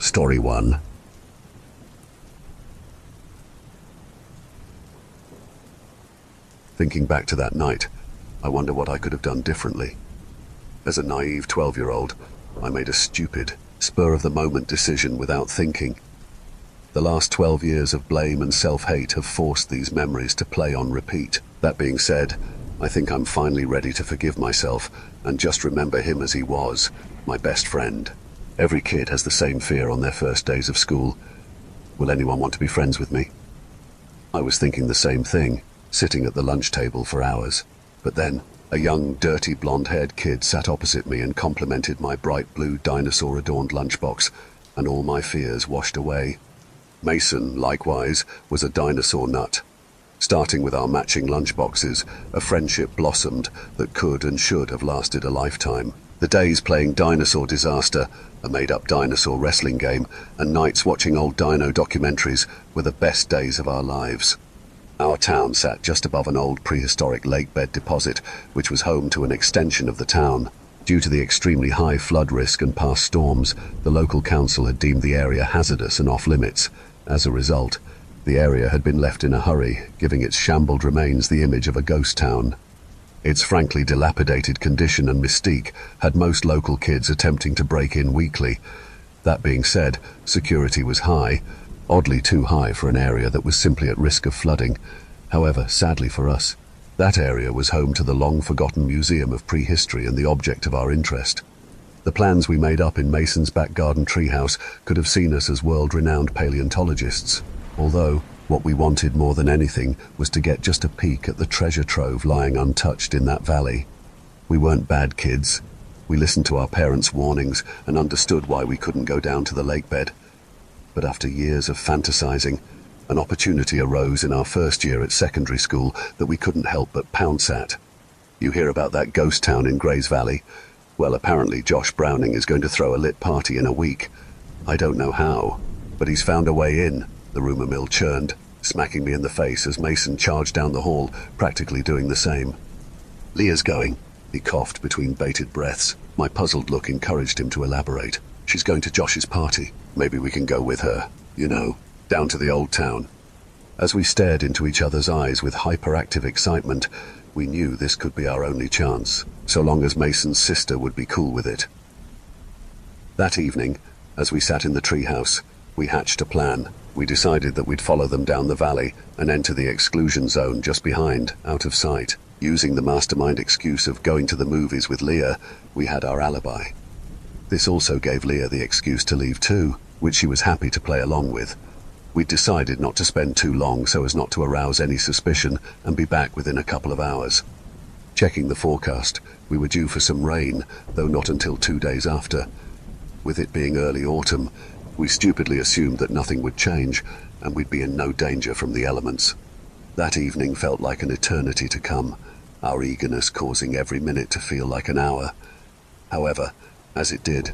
Story 1. Thinking back to that night, I wonder what I could have done differently. As a naive 12-year-old, I made a stupid, spur-of-the-moment decision without thinking. The last 12 years of blame and self-hate have forced these memories to play on repeat. That being said, I think I'm finally ready to forgive myself and just remember him as he was, my best friend. Every kid has the same fear on their first days of school. Will anyone want to be friends with me? I was thinking the same thing, sitting at the lunch table for hours. But then, a young, dirty, blonde-haired kid sat opposite me and complimented my bright blue dinosaur-adorned lunchbox, and all my fears washed away. Mason, likewise, was a dinosaur nut. Starting with our matching lunchboxes, a friendship blossomed that could and should have lasted a lifetime. The days playing Dinosaur Disaster, a made-up dinosaur wrestling game, and nights watching old dino documentaries were the best days of our lives. Our town sat just above an old prehistoric lakebed deposit, which was home to an extension of the town. Due to the extremely high flood risk and past storms, the local council had deemed the area hazardous and off-limits. As a result, the area had been left in a hurry, giving its shambled remains the image of a ghost town. Its frankly dilapidated condition and mystique had most local kids attempting to break in weekly. That being said, security was high, oddly too high for an area that was simply at risk of flooding. However, sadly for us, that area was home to the long-forgotten Museum of Prehistory and the object of our interest. The plans we made up in Mason's back garden treehouse could have seen us as world-renowned paleontologists, although what we wanted more than anything was to get just a peek at the treasure trove lying untouched in that valley. We weren't bad kids. We listened to our parents' warnings and understood why we couldn't go down to the lakebed. But after years of fantasizing, an opportunity arose in our first year at secondary school that we couldn't help but pounce at. You hear about that ghost town in Grays Valley? Well, apparently Josh Browning is going to throw a lit party in a week. I don't know how, but he's found a way in, the rumor mill churned, smacking me in the face as Mason charged down the hall, practically doing the same. Leah's going, he coughed between bated breaths. My puzzled look encouraged him to elaborate. She's going to Josh's party. Maybe we can go with her, down to the old town. As we stared into each other's eyes with hyperactive excitement, we knew this could be our only chance, so long as Mason's sister would be cool with it. That evening, as we sat in the treehouse, we hatched a plan. We decided that we'd follow them down the valley and enter the exclusion zone just behind, out of sight. Using the mastermind excuse of going to the movies with Leah, we had our alibi. This also gave Leah the excuse to leave too, which she was happy to play along with. We'd decided not to spend too long so as not to arouse any suspicion and be back within a couple of hours. Checking the forecast, we were due for some rain, though not until 2 days after. With it being early autumn, we stupidly assumed that nothing would change and we'd be in no danger from the elements. That evening felt like an eternity to come, our eagerness causing every minute to feel like an hour. However, as it did,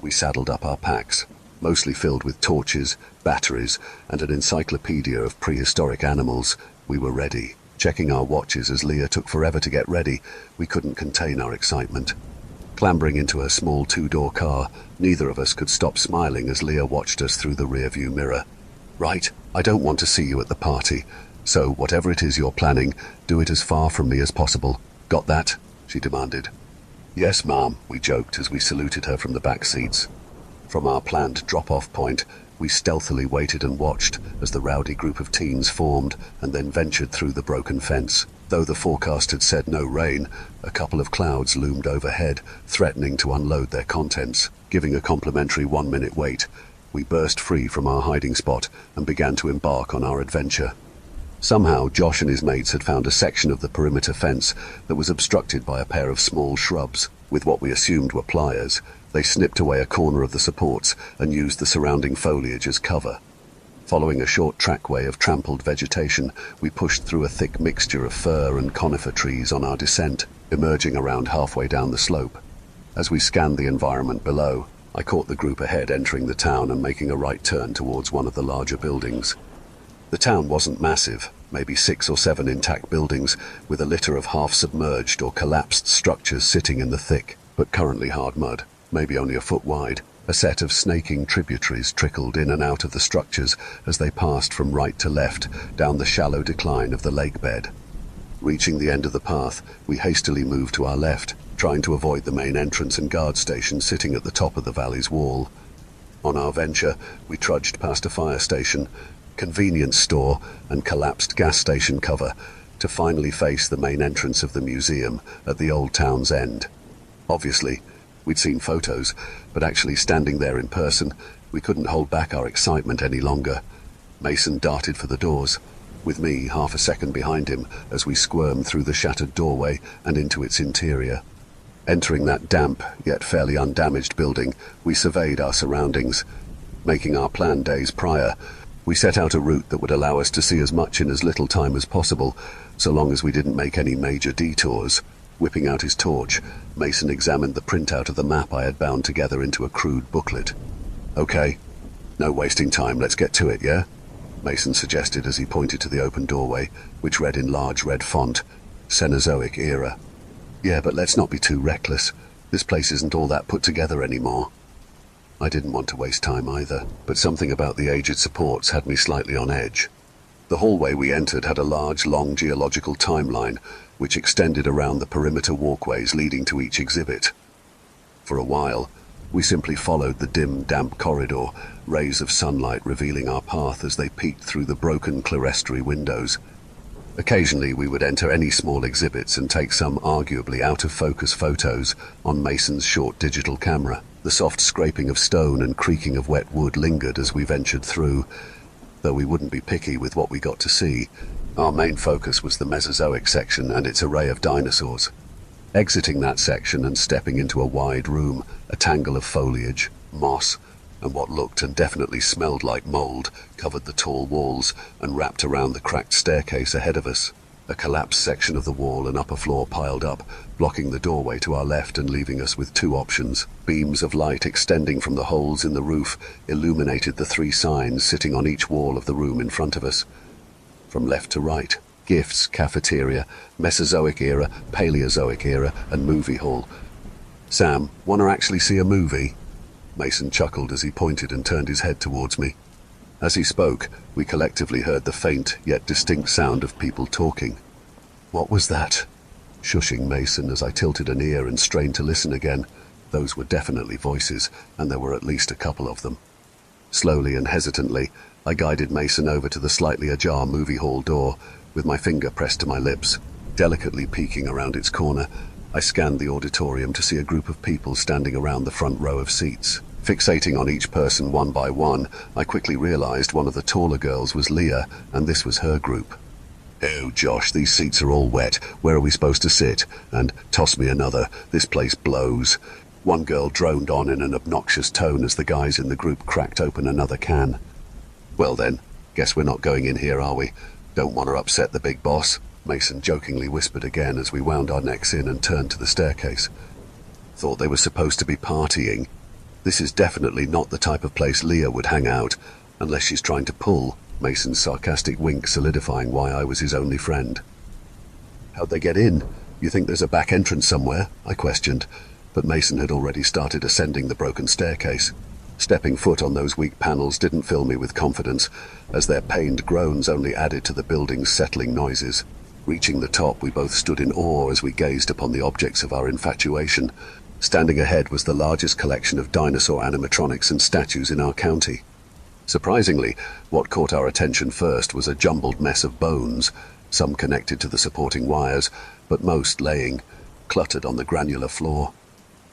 we saddled up our packs, mostly filled with torches, batteries, and an encyclopedia of prehistoric animals. We were ready. Checking our watches as Leah took forever to get ready, we couldn't contain our excitement. Clambering into her small 2-door car, neither of us could stop smiling as Leah watched us through the rearview mirror. Right, I don't want to see you at the party, so whatever it is you're planning, do it as far from me as possible. Got that? She demanded. Yes, Mom, we joked as we saluted her from the back seats. From our planned drop-off point, we stealthily waited and watched as the rowdy group of teens formed and then ventured through the broken fence. Though the forecast had said no rain, a couple of clouds loomed overhead, threatening to unload their contents. Giving a complimentary 1-minute wait, we burst free from our hiding spot and began to embark on our adventure. Somehow, Josh and his mates had found a section of the perimeter fence that was obstructed by a pair of small shrubs. With what we assumed were pliers, they snipped away a corner of the supports and used the surrounding foliage as cover. Following a short trackway of trampled vegetation, we pushed through a thick mixture of fir and conifer trees on our descent, emerging around halfway down the slope. As we scanned the environment below, I caught the group ahead entering the town and making a right turn towards one of the larger buildings. The town wasn't massive, maybe 6 or 7 intact buildings with a litter of half-submerged or collapsed structures sitting in the thick, but currently hard mud, maybe only a foot wide. A set of snaking tributaries trickled in and out of the structures as they passed from right to left down the shallow decline of the lake bed. Reaching the end of the path, we hastily moved to our left, trying to avoid the main entrance and guard station sitting at the top of the valley's wall. On our venture, we trudged past a fire station, convenience store, and collapsed gas station cover to finally face the main entrance of the museum at the old town's end. Obviously, we'd seen photos, but actually standing there in person, we couldn't hold back our excitement any longer. Mason darted for the doors, with me half a second behind him as we squirmed through the shattered doorway and into its interior. Entering that damp, yet fairly undamaged building, we surveyed our surroundings. Making our plan days prior, we set out a route that would allow us to see as much in as little time as possible, so long as we didn't make any major detours. Whipping out his torch, Mason examined the printout of the map I had bound together into a crude booklet. "Okay, no wasting time, let's get to it, yeah?" Mason suggested as he pointed to the open doorway, which read in large red font, Cenozoic Era. "Yeah, but let's not be too reckless. This place isn't all that put together anymore." I didn't want to waste time either, but something about the aged supports had me slightly on edge. The hallway we entered had a large, long geological timeline, which extended around the perimeter walkways leading to each exhibit. For a while, we simply followed the dim, damp corridor, rays of sunlight revealing our path as they peeked through the broken clerestory windows. Occasionally, we would enter any small exhibits and take some arguably out-of-focus photos on Mason's short digital camera. The soft scraping of stone and creaking of wet wood lingered as we ventured through, though we wouldn't be picky with what we got to see. Our main focus was the Mesozoic section and its array of dinosaurs. Exiting that section and stepping into a wide room, a tangle of foliage, moss, and what looked and definitely smelled like mold covered the tall walls and wrapped around the cracked staircase ahead of us. A collapsed section of the wall and upper floor piled up, blocking the doorway to our left and leaving us with two options. Beams of light extending from the holes in the roof illuminated the three signs sitting on each wall of the room in front of us. From left to right, gifts, cafeteria, Mesozoic era, Paleozoic era, and movie hall. "Sam, wanna actually see a movie?" Mason chuckled as he pointed and turned his head towards me. As he spoke, we collectively heard the faint yet distinct sound of people talking. "What was that?" Shushing Mason as I tilted an ear and strained to listen again. Those were definitely voices, and there were at least a couple of them. Slowly and hesitantly, I guided Mason over to the slightly ajar movie hall door, with my finger pressed to my lips. Delicately peeking around its corner, I scanned the auditorium to see a group of people standing around the front row of seats. Fixating on each person one by one, I quickly realized one of the taller girls was Leah, and this was her group. "Oh, Josh, these seats are all wet. Where are we supposed to sit?" And "Toss me another. This place blows." One girl droned on in an obnoxious tone as the guys in the group cracked open another can. "Well then, guess we're not going in here, are we? Don't want to upset the big boss," Mason jokingly whispered again as we wound our necks in and turned to the staircase. "Thought they were supposed to be partying. This is definitely not the type of place Leah would hang out, unless she's trying to pull," Mason's sarcastic wink solidifying why I was his only friend. "How'd they get in? You think there's a back entrance somewhere?" I questioned, but Mason had already started ascending the broken staircase. Stepping foot on those weak panels didn't fill me with confidence, as their pained groans only added to the building's settling noises. Reaching the top, we both stood in awe as we gazed upon the objects of our infatuation. Standing ahead was the largest collection of dinosaur animatronics and statues in our county. Surprisingly, what caught our attention first was a jumbled mess of bones, some connected to the supporting wires, but most laying, cluttered on the granular floor.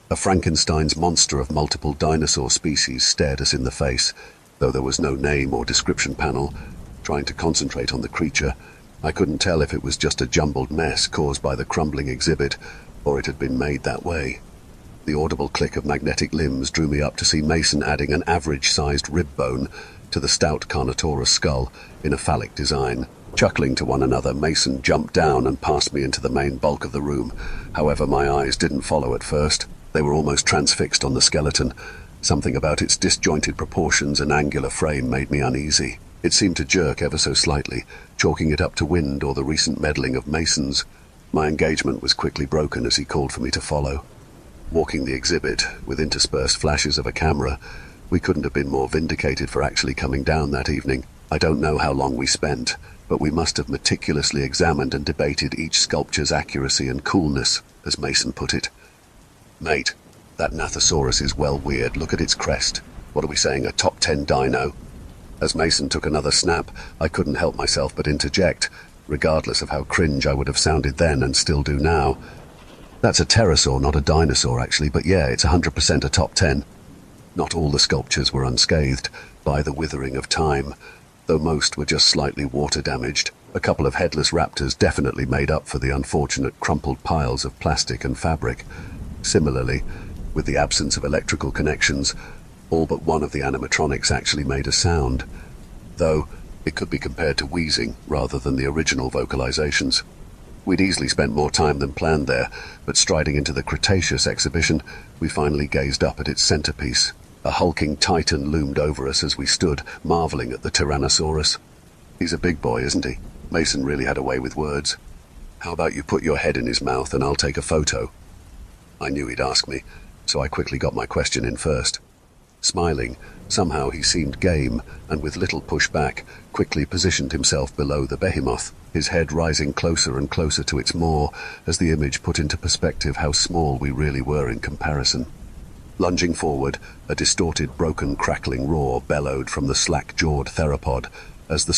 A Frankenstein's monster of multiple dinosaur species stared us in the face, though there was no name or description panel. Trying to concentrate on the creature, I couldn't tell if it was just a jumbled mess caused by the crumbling exhibit, or it had been made that way. The audible click of magnetic limbs drew me up to see Mason adding an average-sized rib bone to the stout Carnotaurus skull in a phallic design. Chuckling to one another, Mason jumped down and passed me into the main bulk of the room. However, my eyes didn't follow at first. They were almost transfixed on the skeleton. Something about its disjointed proportions and angular frame made me uneasy. It seemed to jerk ever so slightly, chalking it up to wind or the recent meddling of Mason's. My engagement was quickly broken as he called for me to follow. Walking the exhibit, with interspersed flashes of a camera, we couldn't have been more vindicated for actually coming down that evening. I don't know how long we spent, but we must have meticulously examined and debated each sculpture's accuracy and coolness, as Mason put it. Mate, that Gnathosaurus is well weird. Look at its crest. What are we saying, a top 10 dino? As Mason took another snap, I couldn't help myself but interject, regardless of how cringe I would have sounded then and still do now. That's a pterosaur, not a dinosaur actually, but yeah, it's 100% a top 10. Not all the sculptures were unscathed by the withering of time, though most were just slightly water damaged. A couple of headless raptors definitely made up for the unfortunate crumpled piles of plastic and fabric. Similarly, with the absence of electrical connections, all but one of the animatronics actually made a sound, though it could be compared to wheezing rather than the original vocalizations. We'd easily spent more time than planned there, but striding into the Cretaceous exhibition, we finally gazed up at its centerpiece. A hulking titan loomed over us as we stood, marveling at the Tyrannosaurus. He's a big boy, isn't he? Mason really had a way with words. How about you put your head in his mouth and I'll take a photo? I knew he'd ask me, so I quickly got my question in first. Smiling, somehow he seemed game, and with little pushback, quickly positioned himself below the behemoth, his head rising closer and closer to its maw as the image put into perspective how small we really were in comparison. Lunging forward, a distorted, broken, crackling roar bellowed from the slack-jawed theropod as the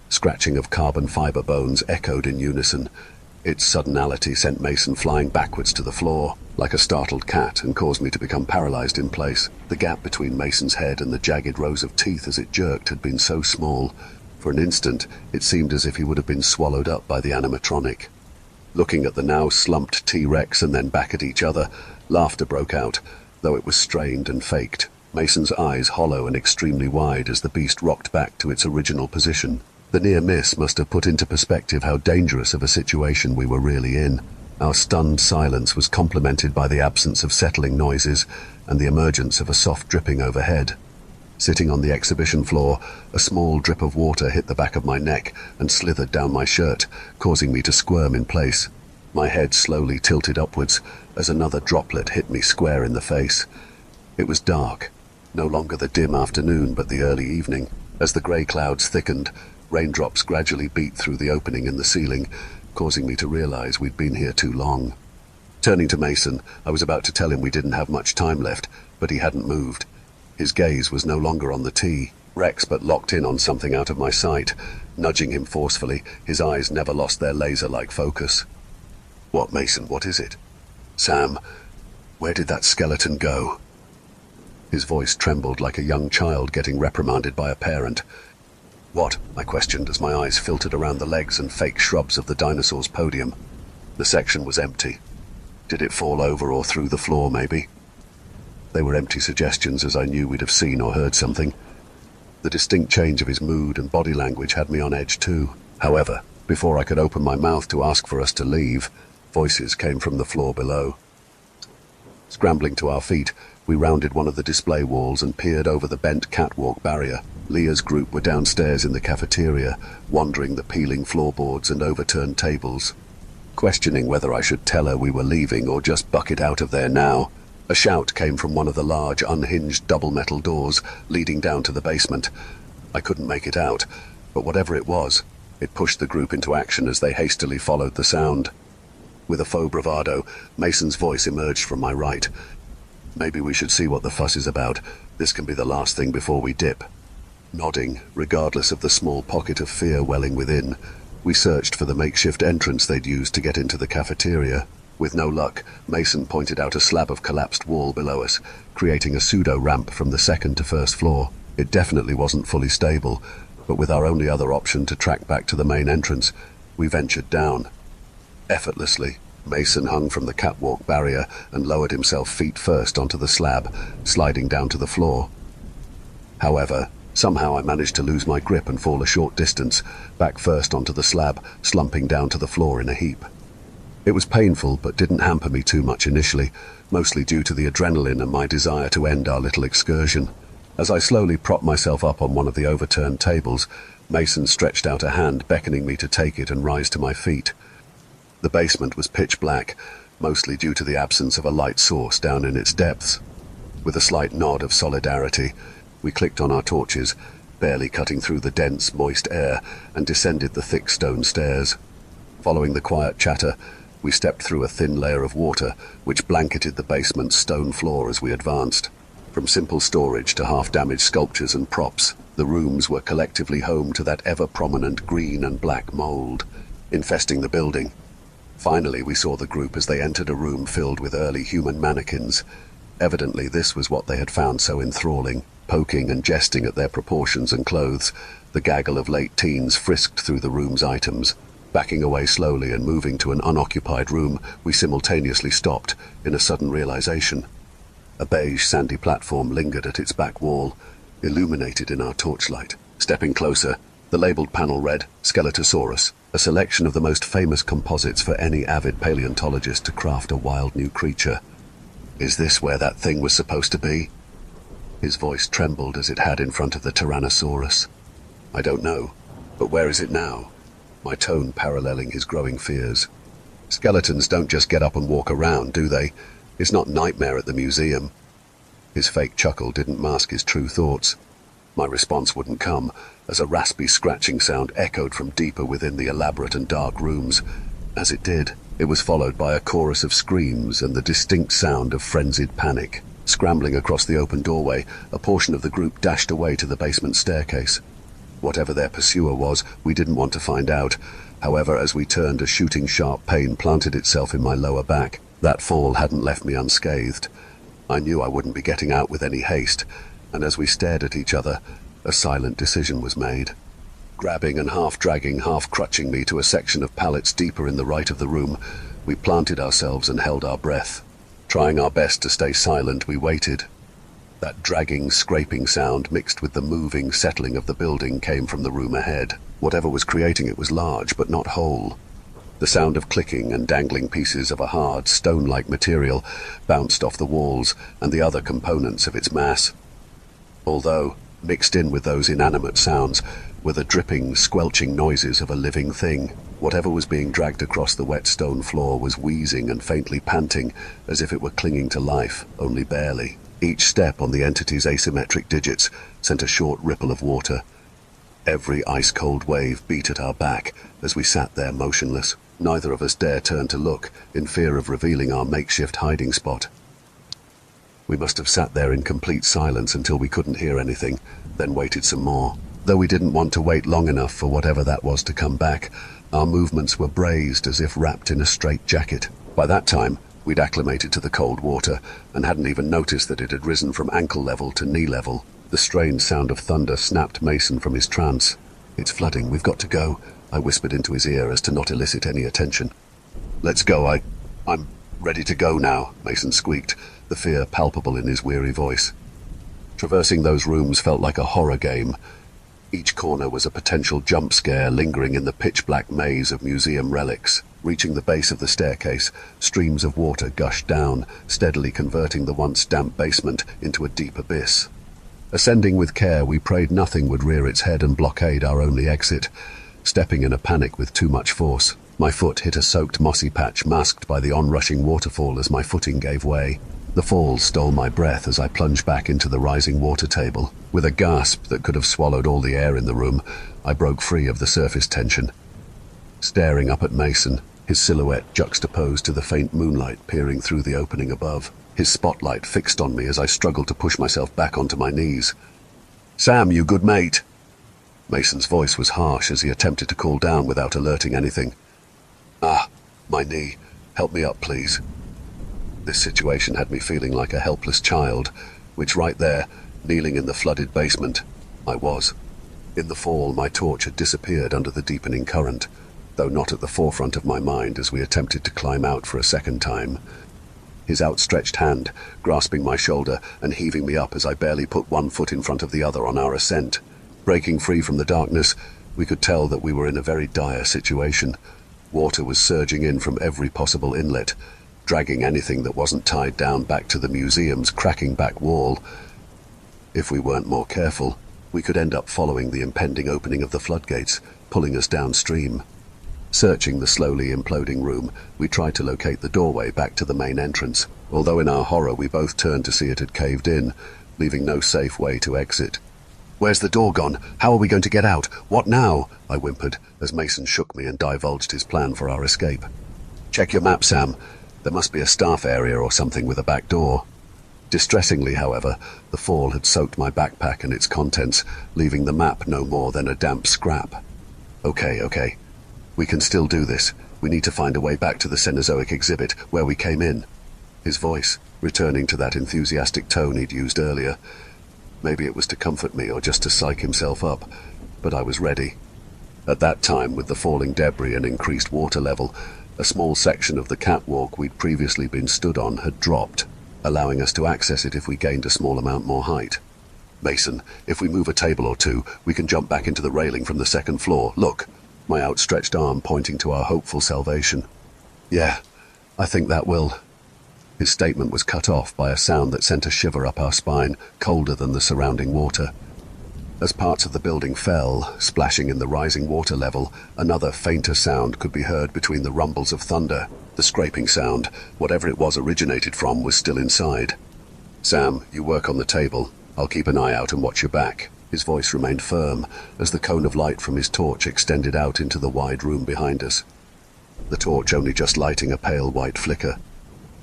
scratching of carbon fiber bones echoed in unison. Its suddenality sent Mason flying backwards to the floor, like a startled cat, and caused me to become paralyzed in place. The gap between Mason's head and the jagged rows of teeth as it jerked had been so small. For an instant, it seemed as if he would have been swallowed up by the animatronic. Looking at the now slumped T-Rex and then back at each other, laughter broke out, though it was strained and faked, Mason's eyes hollow and extremely wide as the beast rocked back to its original position. The near miss must have put into perspective how dangerous of a situation we were really in. Our stunned silence was complemented by the absence of settling noises and the emergence of a soft dripping overhead. Sitting on the exhibition floor, a small drip of water hit the back of my neck and slithered down my shirt, causing me to squirm in place. My head slowly tilted upwards as another droplet hit me square in the face. It was dark, no longer the dim afternoon but the early evening. As the grey clouds thickened, raindrops gradually beat through the opening in the ceiling, causing me to realize we'd been here too long. Turning to Mason, I was about to tell him we didn't have much time left, but he hadn't moved. His gaze was no longer on the T-Rex, but locked in on something out of my sight. Nudging him forcefully, his eyes never lost their laser-like focus. What, Mason, what is it? Sam, where did that skeleton go? His voice trembled like a young child getting reprimanded by a parent. What? I questioned as my eyes filtered around the legs and fake shrubs of the dinosaur's podium. The section was empty. Did it fall over or through the floor, maybe? They were empty suggestions, as I knew we'd have seen or heard something. The distinct change of his mood and body language had me on edge too. However, before I could open my mouth to ask for us to leave, voices came from the floor below. Scrambling to our feet, we rounded one of the display walls and peered over the bent catwalk barrier. Leah's group were downstairs in the cafeteria, wandering the peeling floorboards and overturned tables. Questioning whether I should tell her we were leaving or just buck it out of there now, a shout came from one of the large, unhinged double metal doors leading down to the basement. I couldn't make it out, but whatever it was, it pushed the group into action as they hastily followed the sound. With a faux bravado, Mason's voice emerged from my right. Maybe we should see what the fuss is about. This can be the last thing before we dip. Nodding, regardless of the small pocket of fear welling within, we searched for the makeshift entrance they'd used to get into the cafeteria. With no luck, Mason pointed out a slab of collapsed wall below us, creating a pseudo-ramp from the second to first floor. It definitely wasn't fully stable, but with our only other option to track back to the main entrance, we ventured down. Effortlessly, Mason hung from the catwalk barrier and lowered himself feet first onto the slab, sliding down to the floor. However, somehow I managed to lose my grip and fall a short distance, back first onto the slab, slumping down to the floor in a heap. It was painful, but didn't hamper me too much initially, mostly due to the adrenaline and my desire to end our little excursion. As I slowly propped myself up on one of the overturned tables, Mason stretched out a hand, beckoning me to take it and rise to my feet. The basement was pitch black, mostly due to the absence of a light source down in its depths. With a slight nod of solidarity, we clicked on our torches, barely cutting through the dense, moist air, and descended the thick stone stairs. Following the quiet chatter, we stepped through a thin layer of water which blanketed the basement's stone floor as we advanced. From simple storage to half-damaged sculptures and props, the rooms were collectively home to that ever-prominent green and black mold, infesting the building. Finally, we saw the group as they entered a room filled with early human mannequins. Evidently, this was what they had found so enthralling. Poking and jesting at their proportions and clothes, the gaggle of late teens frisked through the room's items. Backing away slowly and moving to an unoccupied room, we simultaneously stopped in a sudden realization. A beige sandy platform lingered at its back wall, illuminated in our torchlight. Stepping closer, the labeled panel read, Skeletosaurus, a selection of the most famous composites for any avid paleontologist to craft a wild new creature. Is this where that thing was supposed to be? His voice trembled as it had in front of the Tyrannosaurus. I don't know, but where is it now? My tone paralleling his growing fears. Skeletons don't just get up and walk around, do they? It's not Nightmare at the museum. His fake chuckle didn't mask his true thoughts. My response wouldn't come, as a raspy scratching sound echoed from deeper within the elaborate and dark rooms. As it did, it was followed by a chorus of screams and the distinct sound of frenzied panic. Scrambling across the open doorway, a portion of the group dashed away to the basement staircase. Whatever their pursuer was, we didn't want to find out. However, as we turned, a shooting sharp pain planted itself in my lower back. That fall hadn't left me unscathed. I knew I wouldn't be getting out with any haste, and as we stared at each other, a silent decision was made. Grabbing and half-dragging, half-crutching me to a section of pallets deeper in the right of the room, we planted ourselves and held our breath. Trying our best to stay silent, we waited. That dragging, scraping sound mixed with the moving, settling of the building came from the room ahead. Whatever was creating it was large, but not whole. The sound of clicking and dangling pieces of a hard, stone-like material bounced off the walls and the other components of its mass. Although, mixed in with those inanimate sounds, were the dripping, squelching noises of a living thing. Whatever was being dragged across the wet stone floor was wheezing and faintly panting, as if it were clinging to life, only barely. Each step on the entity's asymmetric digits sent a short ripple of water. Every ice-cold wave beat at our back as we sat there motionless. Neither of us dare turn to look, in fear of revealing our makeshift hiding spot. We must have sat there in complete silence until we couldn't hear anything, then waited some more. Though we didn't want to wait long enough for whatever that was to come back, our movements were braced as if wrapped in a straitjacket. By that time, we'd acclimated to the cold water and hadn't even noticed that it had risen from ankle level to knee level. The strange sound of thunder snapped Mason from his trance. It's flooding, we've got to go, I whispered into his ear as to not elicit any attention. Let's go, I'm ready to go now, Mason squeaked, the fear palpable in his weary voice. Traversing those rooms felt like a horror game. Each corner was a potential jump scare lingering in the pitch-black maze of museum relics. Reaching the base of the staircase, streams of water gushed down, steadily converting the once damp basement into a deep abyss. Ascending with care, we prayed nothing would rear its head and blockade our only exit, stepping in a panic with too much force. My foot hit a soaked mossy patch masked by the onrushing waterfall as my footing gave way. The fall stole my breath as I plunged back into the rising water table. With a gasp that could have swallowed all the air in the room, I broke free of the surface tension. Staring up at Mason, his silhouette juxtaposed to the faint moonlight peering through the opening above. His spotlight fixed on me as I struggled to push myself back onto my knees. "Sam, you good mate?" Mason's voice was harsh as he attempted to call down without alerting anything. "Ah, my knee. Help me up, please." This situation had me feeling like a helpless child, which right there, kneeling in the flooded basement, I was. In the fall, my torch had disappeared under the deepening current, though not at the forefront of my mind as we attempted to climb out for a second time. His outstretched hand, grasping my shoulder and heaving me up as I barely put one foot in front of the other on our ascent. Breaking free from the darkness, we could tell that we were in a very dire situation. Water was surging in from every possible inlet, dragging anything that wasn't tied down back to the museum's cracking back wall. If we weren't more careful, we could end up following the impending opening of the floodgates, pulling us downstream. Searching the slowly imploding room, we tried to locate the doorway back to the main entrance, although in our horror we both turned to see it had caved in, leaving no safe way to exit. "Where's the door gone? How are we going to get out? What now?" I whimpered, as Mason shook me and divulged his plan for our escape. "Check your map, Sam. There must be a staff area or something with a back door." Distressingly, however, the fall had soaked my backpack and its contents, leaving the map no more than a damp scrap. Okay. We can still do this. We need to find a way back to the Cenozoic exhibit, where we came in. His voice, returning to that enthusiastic tone he'd used earlier. Maybe it was to comfort me or just to psych himself up, but I was ready. At that time, with the falling debris and increased water level, a small section of the catwalk we'd previously been stood on had dropped, allowing us to access it if we gained a small amount more height. "Mason, if we move a table or two, we can jump back into the railing from the second floor. Look," my outstretched arm pointing to our hopeful salvation. "Yeah, I think that will." His statement was cut off by a sound that sent a shiver up our spine, colder than the surrounding water. As parts of the building fell, splashing in the rising water level, another fainter sound could be heard between the rumbles of thunder. The scraping sound, whatever it was originated from, was still inside. "Sam, you work on the table. I'll keep an eye out and watch your back." His voice remained firm as the cone of light from his torch extended out into the wide room behind us. The torch only just lighting a pale white flicker.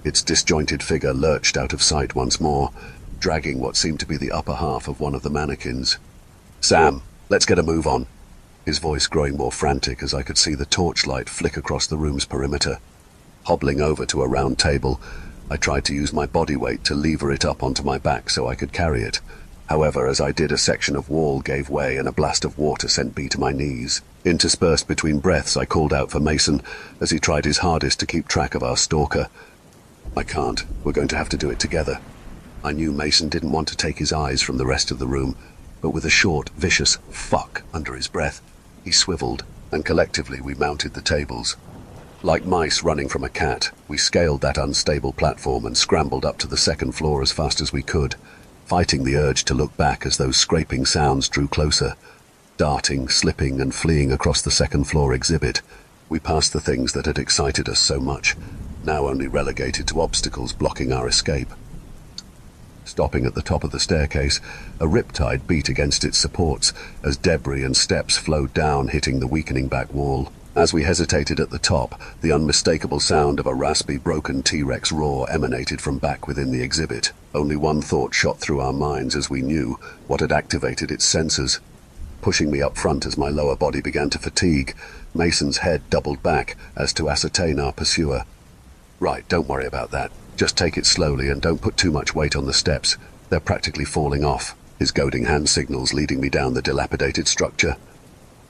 Its disjointed figure lurched out of sight once more, dragging what seemed to be the upper half of one of the mannequins. "Sam, let's get a move on." His voice growing more frantic as I could see the torchlight flick across the room's perimeter. Hobbling over to a round table, I tried to use my body weight to lever it up onto my back so I could carry it. However, as I did, a section of wall gave way and a blast of water sent me to my knees. Interspersed between breaths, I called out for Mason as he tried his hardest to keep track of our stalker. "I can't. We're going to have to do it together." I knew Mason didn't want to take his eyes from the rest of the room, but with a short, vicious "fuck" under his breath, he swiveled, and collectively we mounted the tables. Like mice running from a cat, we scaled that unstable platform and scrambled up to the second floor as fast as we could, fighting the urge to look back as those scraping sounds drew closer. Darting, slipping, and fleeing across the second floor exhibit, we passed the things that had excited us so much, now only relegated to obstacles blocking our escape. Stopping at the top of the staircase, a riptide beat against its supports as debris and steps flowed down, hitting the weakening back wall. As we hesitated at the top, the unmistakable sound of a raspy, broken T-Rex roar emanated from back within the exhibit. Only one thought shot through our minds as we knew what had activated its sensors. Pushing me up front as my lower body began to fatigue, Mason's head doubled back as to ascertain our pursuer. "Right, don't worry about that. Just take it slowly and don't put too much weight on the steps. They're practically falling off," his goading hand signals leading me down the dilapidated structure.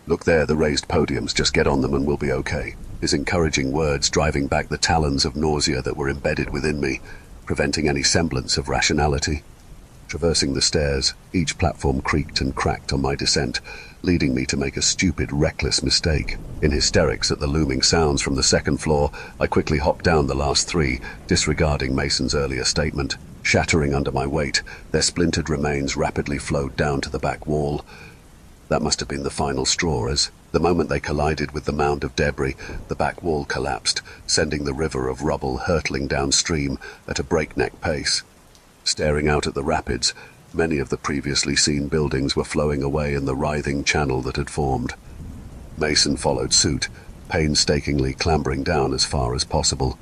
"Look there, the raised podiums. Just get on them and we'll be okay." His encouraging words driving back the talons of nausea that were embedded within me, preventing any semblance of rationality. Traversing the stairs, each platform creaked and cracked on my descent, leading me to make a stupid, reckless mistake. In hysterics at the looming sounds from the second floor, I quickly hopped down the last three, disregarding Mason's earlier statement. Shattering under my weight, their splintered remains rapidly flowed down to the back wall. That must have been the final straw, as, the moment they collided with the mound of debris, the back wall collapsed, sending the river of rubble hurtling downstream at a breakneck pace. Staring out at the rapids, many of the previously seen buildings were flowing away in the writhing channel that had formed. Mason followed suit, painstakingly clambering down as far as possible.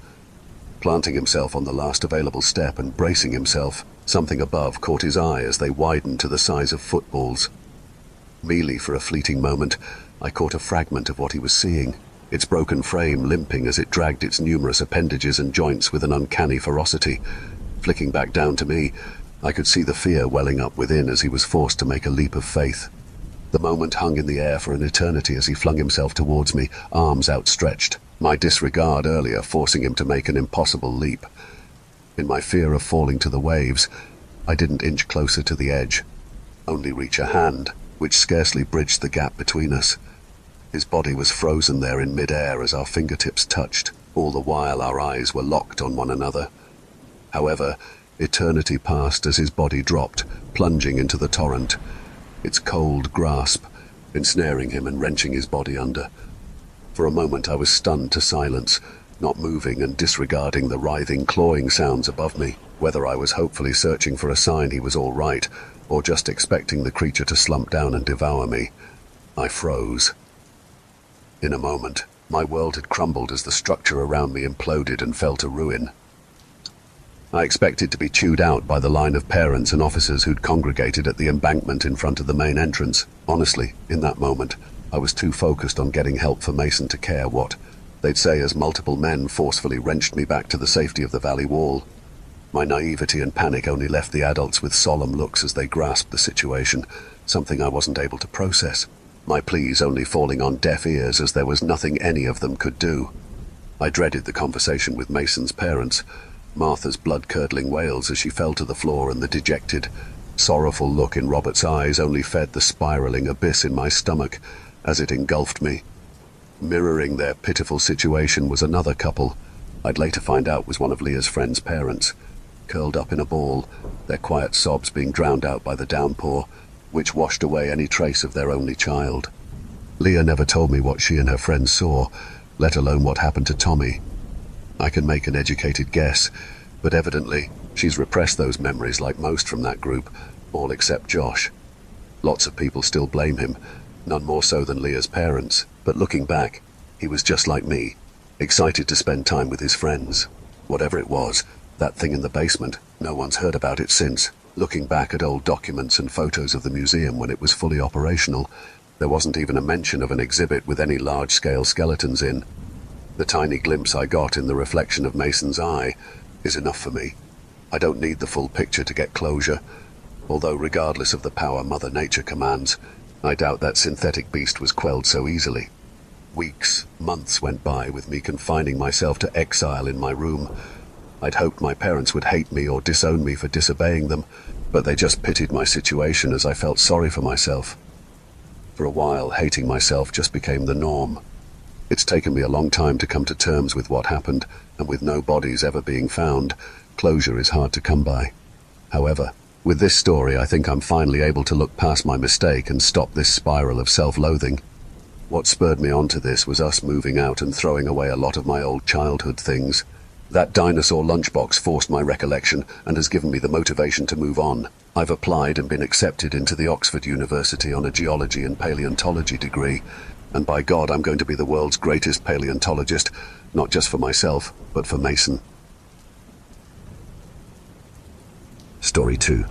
Planting himself on the last available step and bracing himself, something above caught his eye as they widened to the size of footballs. Merely for a fleeting moment, I caught a fragment of what he was seeing, its broken frame limping as it dragged its numerous appendages and joints with an uncanny ferocity. Flicking back down to me, I could see the fear welling up within as he was forced to make a leap of faith. The moment hung in the air for an eternity as he flung himself towards me, arms outstretched, my disregard earlier forcing him to make an impossible leap. In my fear of falling to the waves, I didn't inch closer to the edge, only reach a hand, which scarcely bridged the gap between us. His body was frozen there in mid-air as our fingertips touched, all the while our eyes were locked on one another. However, eternity passed as his body dropped, plunging into the torrent, its cold grasp ensnaring him and wrenching his body under. For a moment I was stunned to silence, not moving and disregarding the writhing, clawing sounds above me. Whether I was hopefully searching for a sign he was all right, or just expecting the creature to slump down and devour me, I froze. In a moment, my world had crumbled as the structure around me imploded and fell to ruin. I expected to be chewed out by the line of parents and officers who'd congregated at the embankment in front of the main entrance. Honestly, in that moment, I was too focused on getting help for Mason to care what they'd say as multiple men forcefully wrenched me back to the safety of the valley wall. My naivety and panic only left the adults with solemn looks as they grasped the situation, something I wasn't able to process. My pleas only falling on deaf ears as there was nothing any of them could do. I dreaded the conversation with Mason's parents, Martha's blood-curdling wails as she fell to the floor, and the dejected, sorrowful look in Robert's eyes only fed the spiraling abyss in my stomach as it engulfed me. Mirroring their pitiful situation was another couple I'd later find out was one of Leah's friend's parents, curled up in a ball, their quiet sobs being drowned out by the downpour, which washed away any trace of their only child. Leah never told me what she and her friends saw, let alone what happened to Tommy. I can make an educated guess, but evidently she's repressed those memories like most from that group, all except Josh. Lots of people still blame him, none more so than Leah's parents, but looking back, he was just like me, excited to spend time with his friends. Whatever it was, that thing in the basement, no one's heard about it since. Looking back at old documents and photos of the museum when it was fully operational, there wasn't even a mention of an exhibit with any large-scale skeletons in. The tiny glimpse I got in the reflection of Mason's eye is enough for me. I don't need the full picture to get closure, although regardless of the power Mother Nature commands, I doubt that synthetic beast was quelled so easily. Weeks, months went by with me confining myself to exile in my room. I'd hoped my parents would hate me or disown me for disobeying them, but they just pitied my situation as I felt sorry for myself. For a while, hating myself just became the norm. It's taken me a long time to come to terms with what happened, and with no bodies ever being found, closure is hard to come by. However, with this story, I think I'm finally able to look past my mistake and stop this spiral of self-loathing. What spurred me on to this was us moving out and throwing away a lot of my old childhood things. That dinosaur lunchbox forced my recollection and has given me the motivation to move on. I've applied and been accepted into the Oxford University on a geology and paleontology degree, and by God, I'm going to be the world's greatest paleontologist, not just for myself, but for Mason. Story 2.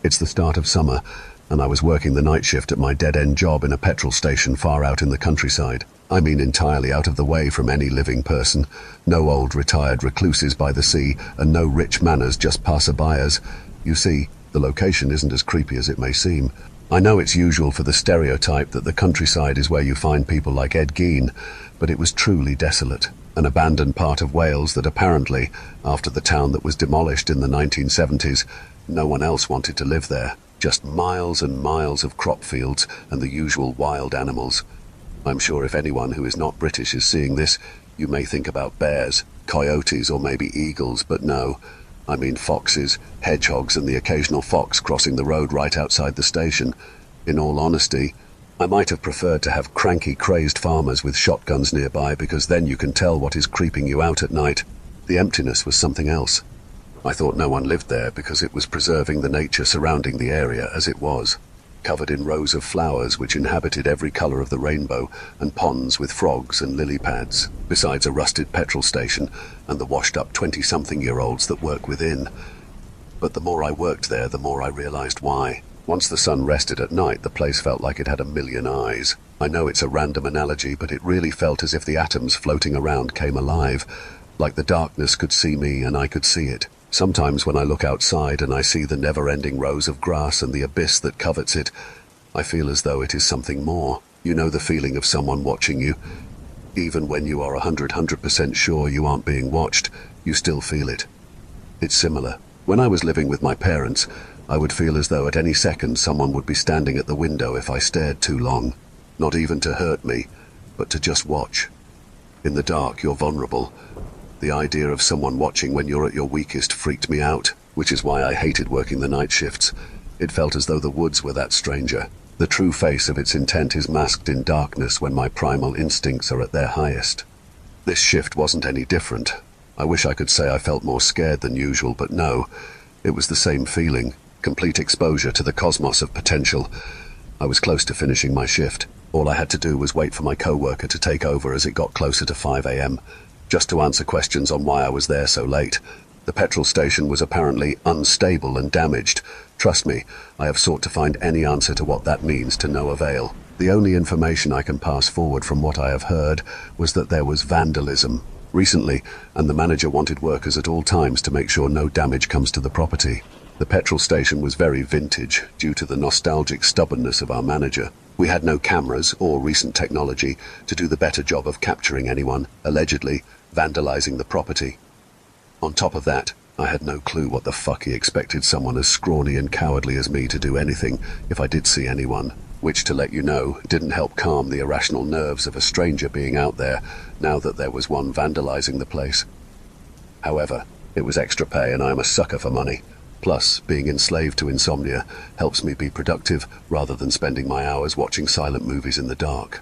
It's the start of summer, and I was working the night shift at my dead-end job in a petrol station far out in the countryside. I mean entirely out of the way from any living person. No old retired recluses by the sea, and no rich manners, just passerbyers. You see, the location isn't as creepy as it may seem. I know it's usual for the stereotype that the countryside is where you find people like Ed Gein, but it was truly desolate. An abandoned part of Wales that apparently, after the town that was demolished in the 1970s, no one else wanted to live there. Just miles and miles of crop fields and the usual wild animals. I'm sure if anyone who is not British is seeing this, you may think about bears, coyotes, or maybe eagles, but no. I mean foxes, hedgehogs, and the occasional fox crossing the road right outside the station. In all honesty, I might have preferred to have cranky, crazed farmers with shotguns nearby, because then you can tell what is creeping you out at night. The emptiness was something else. I thought no one lived there because it was preserving the nature surrounding the area as it was, covered in rows of flowers which inhabited every color of the rainbow, and ponds with frogs and lily pads, besides a rusted petrol station and the washed-up 20-something-year-olds that work within. But the more I worked there, the more I realized why. Once the sun rested at night, the place felt like it had a million eyes. I know it's a random analogy, but it really felt as if the atoms floating around came alive, like the darkness could see me and I could see it. Sometimes when I look outside and I see the never-ending rows of grass and the abyss that covets it, I feel as though it is something more. You know the feeling of someone watching you. Even when you are 100% sure you aren't being watched, you still feel it. It's similar. When I was living with my parents, I would feel as though at any second someone would be standing at the window if I stared too long. Not even to hurt me, but to just watch. In the dark, you're vulnerable. The idea of someone watching when you're at your weakest freaked me out, which is why I hated working the night shifts. It felt as though the woods were that stranger. The true face of its intent is masked in darkness when my primal instincts are at their highest. This shift wasn't any different. I wish I could say I felt more scared than usual, but no. It was the same feeling. Complete exposure to the cosmos of potential. I was close to finishing my shift. All I had to do was wait for my co-worker to take over as it got closer to 5 a.m., just to answer questions on why I was there so late. The petrol station was apparently unstable and damaged. Trust me, I have sought to find any answer to what that means to no avail. The only information I can pass forward from what I have heard was that there was vandalism recently, and the manager wanted workers at all times to make sure no damage comes to the property. The petrol station was very vintage due to the nostalgic stubbornness of our manager. We had no cameras or recent technology to do the better job of capturing anyone, allegedly, vandalizing the property. On top of that, I had no clue what the fuck he expected someone as scrawny and cowardly as me to do anything if I did see anyone, which, to let you know, didn't help calm the irrational nerves of a stranger being out there now that there was one vandalizing the place. However, it was extra pay and I am a sucker for money. Plus, being enslaved to insomnia helps me be productive rather than spending my hours watching silent movies in the dark.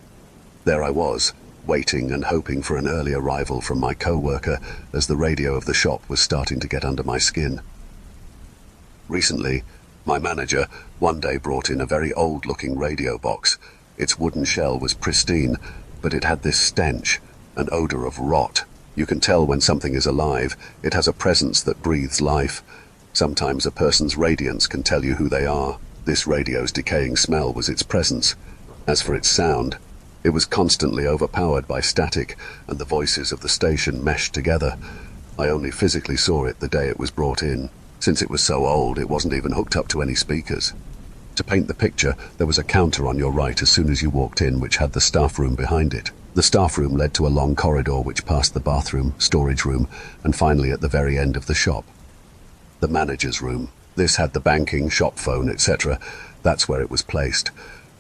There I was, waiting and hoping for an early arrival from my co-worker as the radio of the shop was starting to get under my skin. Recently, my manager one day brought in a very old-looking radio box. Its wooden shell was pristine, but it had this stench, an odor of rot. You can tell when something is alive. It has a presence that breathes life. Sometimes a person's radiance can tell you who they are. This radio's decaying smell was its presence. As for its sound, it was constantly overpowered by static, and the voices of the station meshed together. I only physically saw it the day it was brought in. Since it was so old, it wasn't even hooked up to any speakers. To paint the picture, there was a counter on your right as soon as you walked in, which had the staff room behind it. The staff room led to a long corridor which passed the bathroom, storage room, and finally at the very end of the shop, the manager's room. This had the banking, shop phone, etc. That's where it was placed.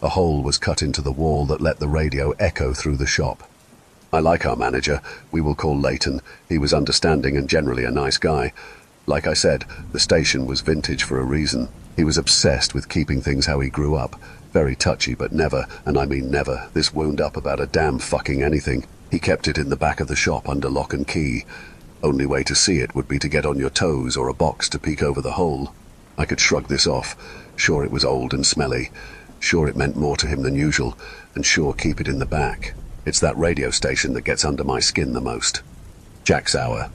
A hole was cut into the wall that let the radio echo through the shop. I like our manager. We will call Leighton. He was understanding and generally a nice guy. Like I said, the station was vintage for a reason. He was obsessed with keeping things how he grew up. Very touchy, but never, and I mean never, this wound up about a damn fucking anything. He kept it in the back of the shop under lock and key. Only way to see it would be to get on your toes or a box to peek over the hole. I could shrug this off. Sure, it was old and smelly. Sure, it meant more to him than usual. And sure, keep it in the back. It's that radio station that gets under my skin the most. Jack's Hour.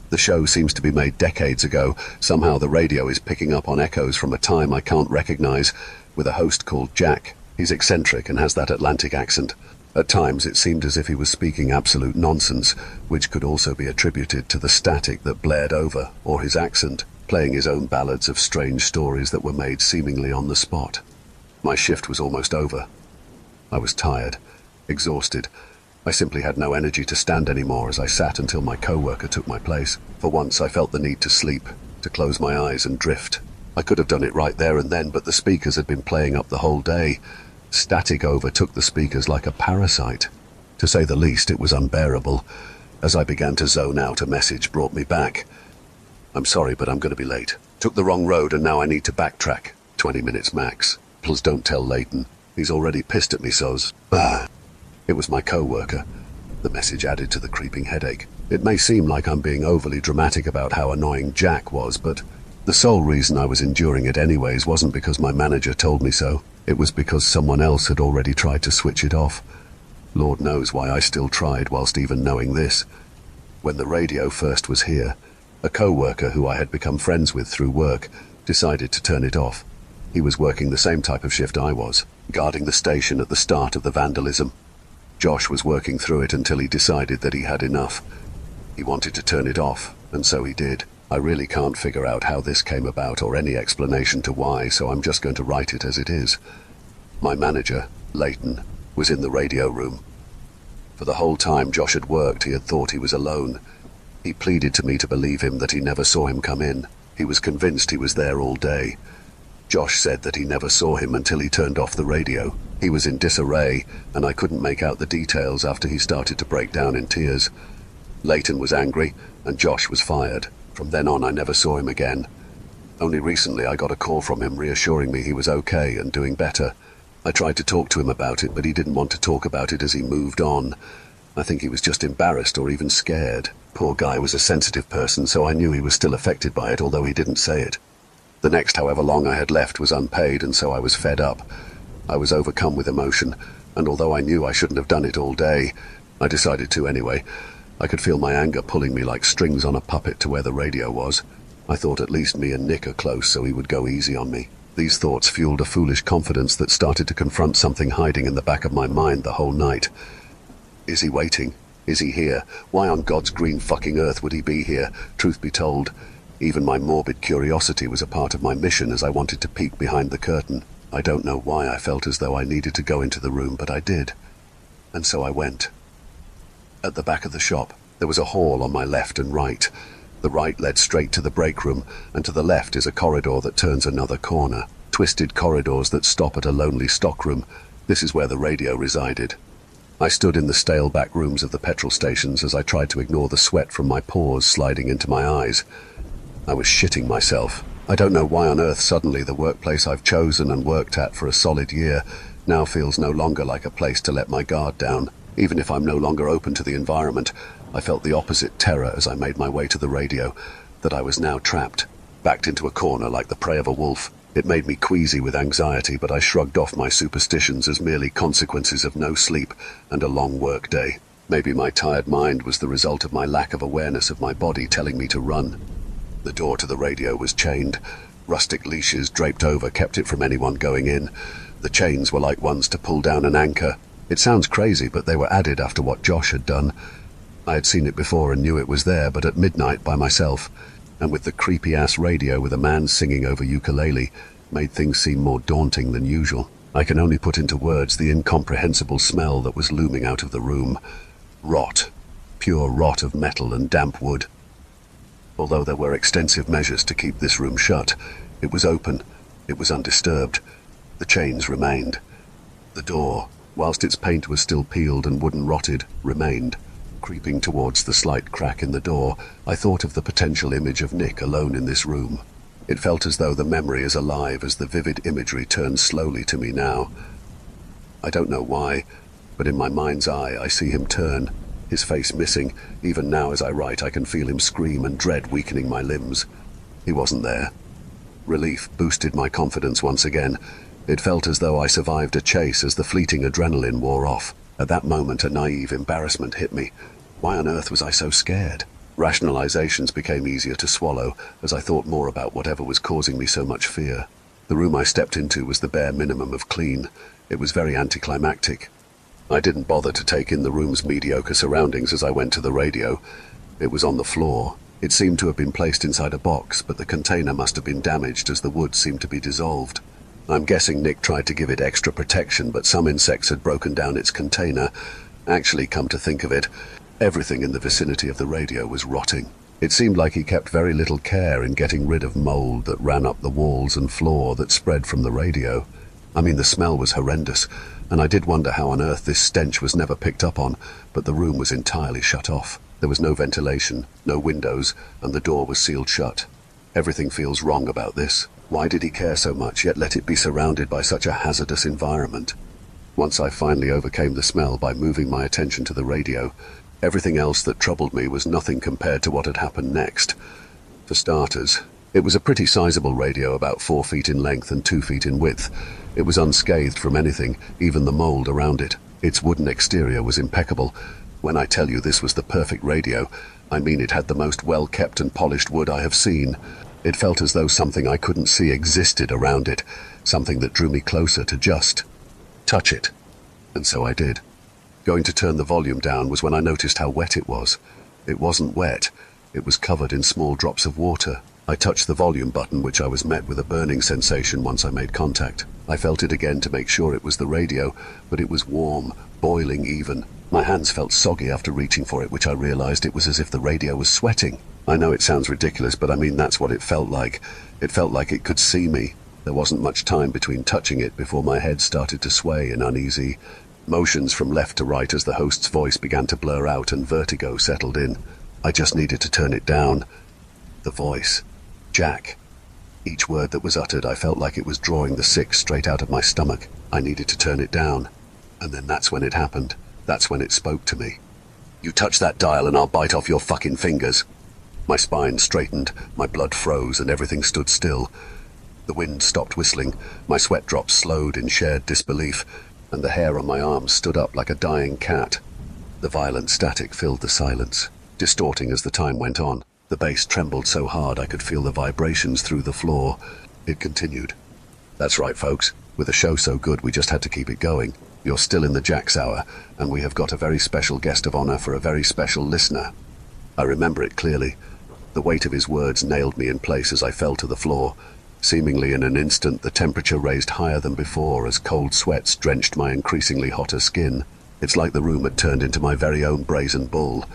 The show seems to be made decades ago. Somehow the radio is picking up on echoes from a time I can't recognize, with a host called Jack. He's eccentric and has that Atlantic accent. At times it seemed as if he was speaking absolute nonsense, which could also be attributed to the static that blared over, or his accent, playing his own ballads of strange stories that were made seemingly on the spot. My shift was almost over. I was tired, exhausted. I simply had no energy to stand anymore as I sat until my co-worker took my place. For once I felt the need to sleep, to close my eyes and drift. I could have done it right there and then, but the speakers had been playing up the whole day. Static overtook the speakers like a parasite. To say the least, it was unbearable. As I began to zone out, a message brought me back. I'm sorry, but I'm going to be late. Took the wrong road and now I need to backtrack. 20 minutes max. Please don't tell Leighton. He's already pissed at me so's. It was my co-worker. The message added to the creeping headache. It may seem like I'm being overly dramatic about how annoying Jack was, but the sole reason I was enduring it anyways wasn't because my manager told me so. It was because someone else had already tried to switch it off. Lord knows why I still tried whilst even knowing this. When the radio first was here, a co-worker who I had become friends with through work decided to turn it off. He was working the same type of shift I was, guarding the station at the start of the vandalism. Josh was working through it until he decided that he had enough. He wanted to turn it off, and so he did. I really can't figure out how this came about or any explanation to why, so I'm just going to write it as it is. My manager, Leighton, was in the radio room. For the whole time Josh had worked, he had thought he was alone. He pleaded to me to believe him that he never saw him come in. He was convinced he was there all day. Josh said that he never saw him until he turned off the radio. He was in disarray, and I couldn't make out the details after he started to break down in tears. Leighton was angry, and Josh was fired. From then on, I never saw him again. Only recently I got a call from him reassuring me he was okay and doing better. I tried to talk to him about it, but he didn't want to talk about it as he moved on. I think he was just embarrassed or even scared. Poor guy was a sensitive person, so I knew he was still affected by it, although he didn't say it. The next however long I had left was unpaid, and so I was fed up. I was overcome with emotion, and although I knew I shouldn't have done it all day, I decided to anyway. I could feel my anger pulling me like strings on a puppet to where the radio was. I thought at least me and Nick are close, so he would go easy on me. These thoughts fueled a foolish confidence that started to confront something hiding in the back of my mind the whole night. Is he waiting? Is he here? Why on God's green fucking earth would he be here? Truth be told, even my morbid curiosity was a part of my mission, as I wanted to peek behind the curtain. I don't know why I felt as though I needed to go into the room, but I did. And so I went. At the back of the shop, there was a hall on my left and right. The right led straight to the break room, and to the left is a corridor that turns another corner. Twisted corridors that stop at a lonely stockroom. This is where the radio resided. I stood in the stale back rooms of the petrol stations as I tried to ignore the sweat from my pores sliding into my eyes. I was shitting myself. I don't know why on earth suddenly the workplace I've chosen and worked at for a solid year now feels no longer like a place to let my guard down. Even if I'm no longer open to the environment, I felt the opposite terror as I made my way to the radio, that I was now trapped, backed into a corner like the prey of a wolf. It made me queasy with anxiety, but I shrugged off my superstitions as merely consequences of no sleep and a long work day. Maybe my tired mind was the result of my lack of awareness of my body telling me to run. The door to the radio was chained. Rustic leashes draped over kept it from anyone going in. The chains were like ones to pull down an anchor. It sounds crazy, but they were added after what Josh had done. I had seen it before and knew it was there, but at midnight by myself, and with the creepy-ass radio with a man singing over ukulele, made things seem more daunting than usual. I can only put into words the incomprehensible smell that was looming out of the room. Rot. Pure rot of metal and damp wood. Although there were extensive measures to keep this room shut, it was open, it was undisturbed. The chains remained. The door, whilst its paint was still peeled and wooden rotted, remained. Creeping towards the slight crack in the door, I thought of the potential image of Nick alone in this room. It felt as though the memory is alive as the vivid imagery turns slowly to me now. I don't know why, but in my mind's eye I see him turn, his face missing. Even now as I write I can feel him scream and dread weakening my limbs. He wasn't there. Relief boosted my confidence once again. It felt as though I survived a chase as the fleeting adrenaline wore off. At that moment a naive embarrassment hit me. Why on earth was I so scared? Rationalizations became easier to swallow as I thought more about whatever was causing me so much fear. The room I stepped into was the bare minimum of clean. It was very anticlimactic. I didn't bother to take in the room's mediocre surroundings as I went to the radio. It was on the floor. It seemed to have been placed inside a box, but the container must have been damaged as the wood seemed to be dissolved. I'm guessing Nick tried to give it extra protection, but some insects had broken down its container. Actually, come to think of it, everything in the vicinity of the radio was rotting. It seemed like he kept very little care in getting rid of mold that ran up the walls and floor that spread from the radio. I mean, the smell was horrendous, and I did wonder how on earth this stench was never picked up on, but the room was entirely shut off. There was no ventilation, no windows, and the door was sealed shut. Everything feels wrong about this. Why did he care so much, yet let it be surrounded by such a hazardous environment? Once I finally overcame the smell by moving my attention to the radio, everything else that troubled me was nothing compared to what had happened next. For starters, it was a pretty sizable radio, about 4 feet in length and 2 feet in width. It was unscathed from anything, even the mold around it. Its wooden exterior was impeccable. When I tell you this was the perfect radio, I mean it had the most well-kept and polished wood I have seen. It felt as though something I couldn't see existed around it, something that drew me closer to just touch it. And so I did. Going to turn the volume down was when I noticed how wet it was. It wasn't wet. It was covered in small drops of water. I touched the volume button, which I was met with a burning sensation once I made contact. I felt it again to make sure it was the radio, but it was warm, boiling even. My hands felt soggy after reaching for it, which I realized it was as if the radio was sweating. I know it sounds ridiculous, but I mean that's what it felt like. It felt like it could see me. There wasn't much time between touching it before my head started to sway in uneasy motions from left to right as the host's voice began to blur out and vertigo settled in. I just needed to turn it down. The voice. Jack. Each word that was uttered, I felt like it was drawing the sick straight out of my stomach. I needed to turn it down. And then that's when it happened. That's when it spoke to me. "You touch that dial and I'll bite off your fucking fingers." My spine straightened, my blood froze, and everything stood still. The wind stopped whistling, my sweat drops slowed in shared disbelief, and the hair on my arms stood up like a dying cat. The violent static filled the silence, distorting as the time went on. The bass trembled so hard I could feel the vibrations through the floor. It continued. "That's right, folks. With a show so good, we just had to keep it going. You're still in the Jack's Hour, and we have got a very special guest of honor for a very special listener." I remember it clearly. The weight of his words nailed me in place as I fell to the floor. Seemingly in an instant, the temperature raised higher than before as cold sweats drenched my increasingly hotter skin. It's like the room had turned into my very own brazen bull.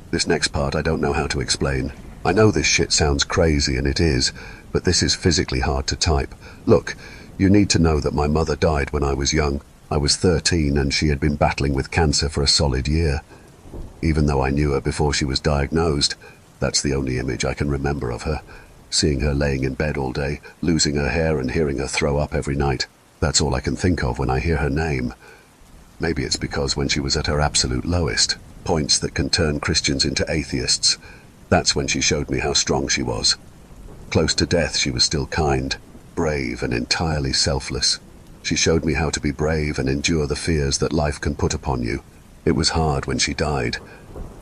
This next part I don't know how to explain. I know this shit sounds crazy, and it is, but this is physically hard to type. Look, you need to know that my mother died when I was young. I was 13 and she had been battling with cancer for a solid year. Even though I knew her before she was diagnosed, that's the only image I can remember of her. Seeing her laying in bed all day, losing her hair and hearing her throw up every night. That's all I can think of when I hear her name. Maybe it's because when she was at her absolute lowest, points that can turn Christians into atheists, that's when she showed me how strong she was. Close to death, she was still kind, brave, and entirely selfless. She showed me how to be brave and endure the fears that life can put upon you. It was hard when she died,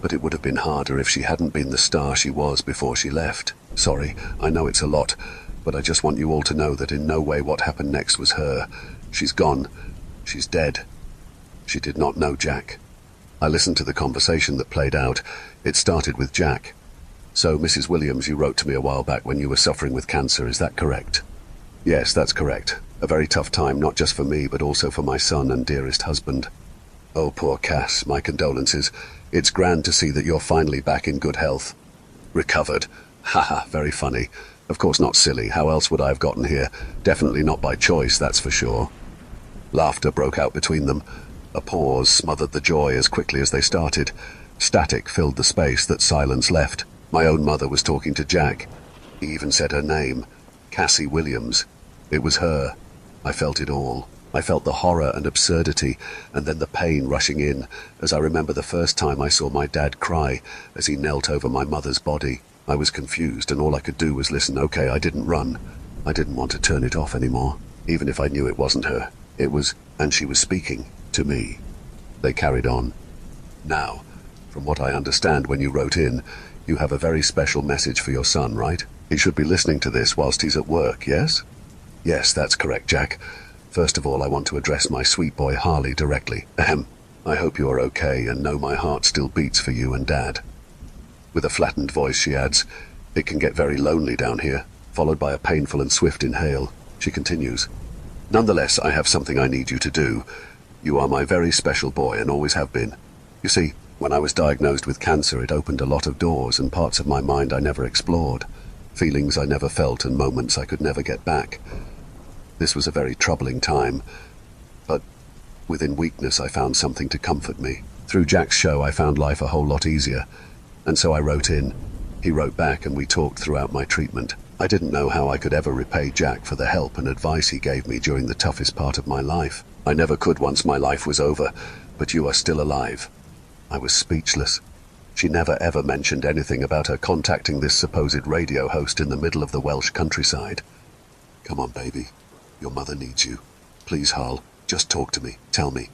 but it would have been harder if she hadn't been the star she was before she left. Sorry, I know it's a lot, but I just want you all to know that in no way what happened next was her. She's gone. She's dead. She did not know Jack. I listened to the conversation that played out. It started with Jack. "So, Mrs. Williams, you wrote to me a while back when you were suffering with cancer, is that correct?" "Yes, that's correct. A very tough time, not just for me, but also for my son and dearest husband." "Oh, poor Cass, my condolences. It's grand to see that you're finally back in good health." "Recovered. Haha, very funny. Of course not silly. How else would I have gotten here? Definitely not by choice, that's for sure." Laughter broke out between them. A pause smothered the joy as quickly as they started. Static filled the space that silence left. My own mother was talking to Jack. He even said her name. Cassie Williams. It was her. I felt it all. I felt the horror and absurdity, and then the pain rushing in, as I remember the first time I saw my dad cry as he knelt over my mother's body. I was confused, and all I could do was listen. Okay, I didn't run. I didn't want to turn it off anymore, even if I knew it wasn't her. It was, and she was speaking to me. They carried on. "Now, from what I understand when you wrote in, you have a very special message for your son, right? He should be listening to this whilst he's at work, yes?" "Yes, that's correct, Jack. First of all, I want to address my sweet boy Harley directly. Ahem. I hope you are okay and know my heart still beats for you and Dad." With a flattened voice, she adds, "It can get very lonely down here," followed by a painful and swift inhale. She continues, "Nonetheless, I have something I need you to do. You are my very special boy and always have been. You see, when I was diagnosed with cancer, it opened a lot of doors and parts of my mind I never explored, feelings I never felt and moments I could never get back. This was a very troubling time, but within weakness I found something to comfort me. Through Jack's show I found life a whole lot easier, and so I wrote in. He wrote back and we talked throughout my treatment. I didn't know how I could ever repay Jack for the help and advice he gave me during the toughest part of my life. I never could once my life was over, but you are still alive." I was speechless. She never ever mentioned anything about her contacting this supposed radio host in the middle of the Welsh countryside. "Come on, baby. Your mother needs you. Please, Harl, just talk to me. Tell me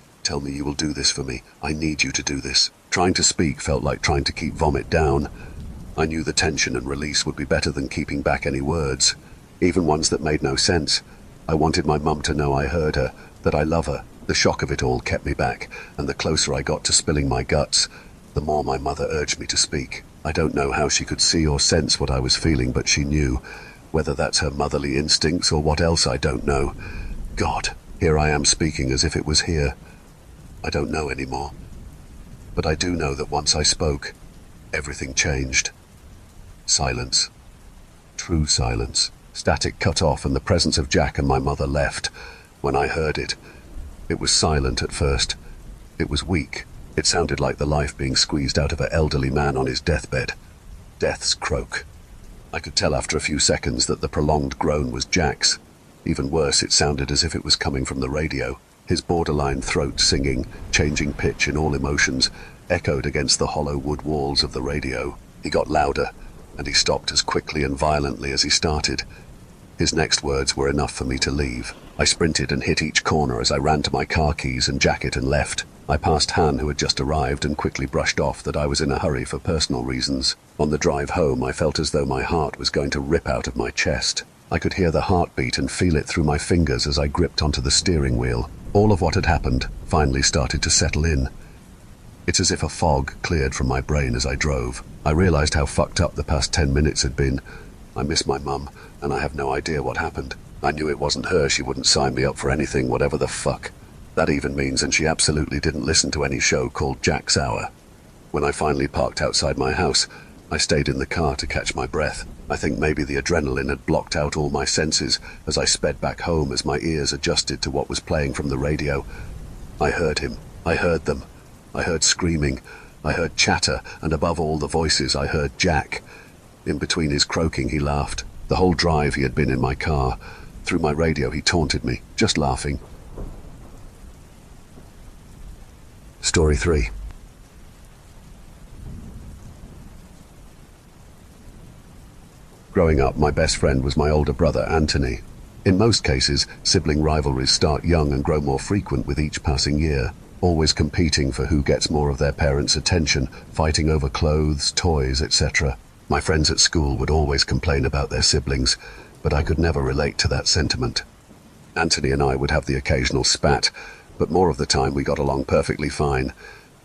you will do this for me. I need you to do this." Trying to speak felt like trying to keep vomit down. I knew the tension and release would be better than keeping back any words, even ones that made no sense. I wanted my mum to know I heard her, that I love her. The shock of it all kept me back, and the closer I got to spilling my guts, the more my mother urged me to speak. I don't know how she could see or sense what I was feeling, but she knew. Whether that's her motherly instincts or what else, I don't know. God, here I am speaking as if it was here. I don't know anymore. But I do know that once I spoke, everything changed. Silence. True silence. Static cut off and the presence of Jack and my mother left. When I heard it, it was silent at first. It was weak. It sounded like the life being squeezed out of an elderly man on his deathbed. Death's croak. I could tell after a few seconds that the prolonged groan was Jack's. Even worse, it sounded as if it was coming from the radio. His borderline throat singing, changing pitch in all emotions, echoed against the hollow wood walls of the radio. He got louder, and he stopped as quickly and violently as he started. His next words were enough for me to leave. I sprinted and hit each corner as I ran to my car keys and jacket and left. I passed Han, who had just arrived, and quickly brushed off that I was in a hurry for personal reasons. On the drive home, I felt as though my heart was going to rip out of my chest. I could hear the heartbeat and feel it through my fingers as I gripped onto the steering wheel. All of what had happened finally started to settle in. It's as if a fog cleared from my brain as I drove. I realized how fucked up the past 10 minutes had been. I miss my mum, and I have no idea what happened. I knew it wasn't her. She wouldn't sign me up for anything, whatever the fuck that even means, and she absolutely didn't listen to any show called Jack's Hour. When I finally parked outside my house, I stayed in the car to catch my breath. I think maybe the adrenaline had blocked out all my senses as I sped back home as my ears adjusted to what was playing from the radio. I heard him. I heard them. I heard screaming. I heard chatter, and above all the voices, I heard Jack. In between his croaking, he laughed. The whole drive he had been in my car. Through my radio, he taunted me, just laughing. Story 3. Growing up, my best friend was my older brother, Anthony. In most cases, sibling rivalries start young and grow more frequent with each passing year, always competing for who gets more of their parents' attention, fighting over clothes, toys, etc. My friends at school would always complain about their siblings, but I could never relate to that sentiment. Anthony and I would have the occasional spat, but more of the time we got along perfectly fine,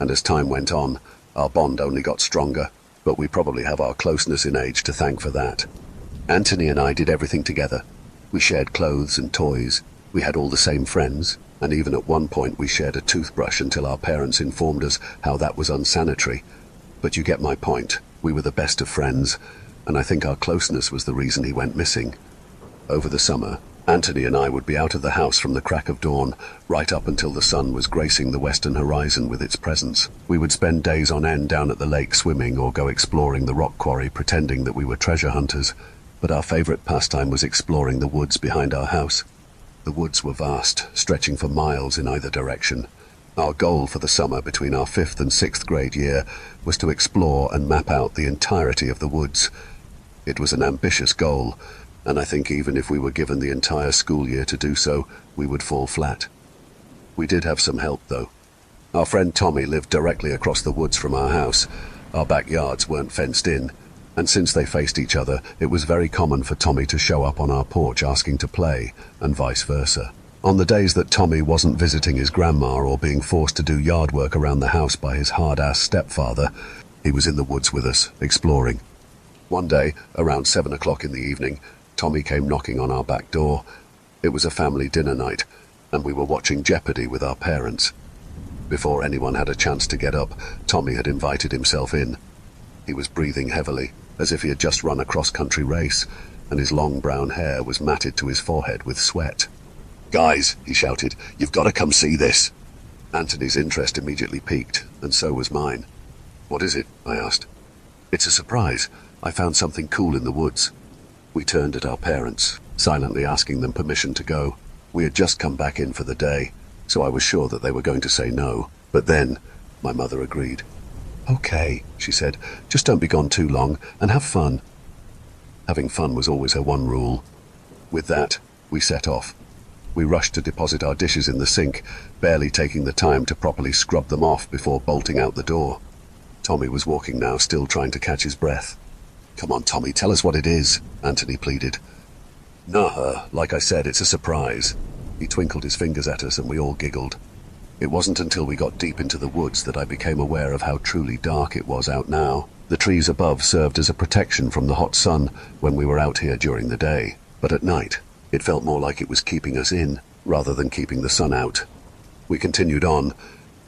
and as time went on, our bond only got stronger, but we probably have our closeness in age to thank for that. Anthony and I did everything together. We shared clothes and toys, we had all the same friends, and even at one point we shared a toothbrush until our parents informed us how that was unsanitary. But you get my point. We were the best of friends, and I think our closeness was the reason he went missing. Over the summer, Anthony and I would be out of the house from the crack of dawn, right up until the sun was gracing the western horizon with its presence. We would spend days on end down at the lake swimming or go exploring the rock quarry pretending that we were treasure hunters, but our favorite pastime was exploring the woods behind our house. The woods were vast, stretching for miles in either direction. Our goal for the summer between our 5th and 6th grade year was to explore and map out the entirety of the woods. It was an ambitious goal, and I think even if we were given the entire school year to do so, we would fall flat. We did have some help, though. Our friend Tommy lived directly across the woods from our house. Our backyards weren't fenced in, and since they faced each other, it was very common for Tommy to show up on our porch asking to play, and vice versa. On the days that Tommy wasn't visiting his grandma or being forced to do yard work around the house by his hard-ass stepfather, he was in the woods with us, exploring. One day, around 7 o'clock in the evening, Tommy came knocking on our back door. It was a family dinner night, and we were watching Jeopardy with our parents. Before anyone had a chance to get up, Tommy had invited himself in. He was breathing heavily, as if he had just run a cross-country race, and his long brown hair was matted to his forehead with sweat. "Guys," he shouted, "you've got to come see this." Anthony's interest immediately piqued, and so was mine. "What is it?" I asked. "It's a surprise. I found something cool in the woods." We turned at our parents, silently asking them permission to go. We had just come back in for the day, so I was sure that they were going to say no. But then, my mother agreed. "Okay," she said, "just don't be gone too long, and have fun." Having fun was always her one rule. With that, we set off. We rushed to deposit our dishes in the sink, barely taking the time to properly scrub them off before bolting out the door. Tommy was walking now, still trying to catch his breath. "Come on, Tommy, tell us what it is," Anthony pleaded. "Nah, like I said, it's a surprise." He twinkled his fingers at us and we all giggled. It wasn't until we got deep into the woods that I became aware of how truly dark it was out now. The trees above served as a protection from the hot sun when we were out here during the day, but at night, it felt more like it was keeping us in, rather than keeping the sun out. We continued on.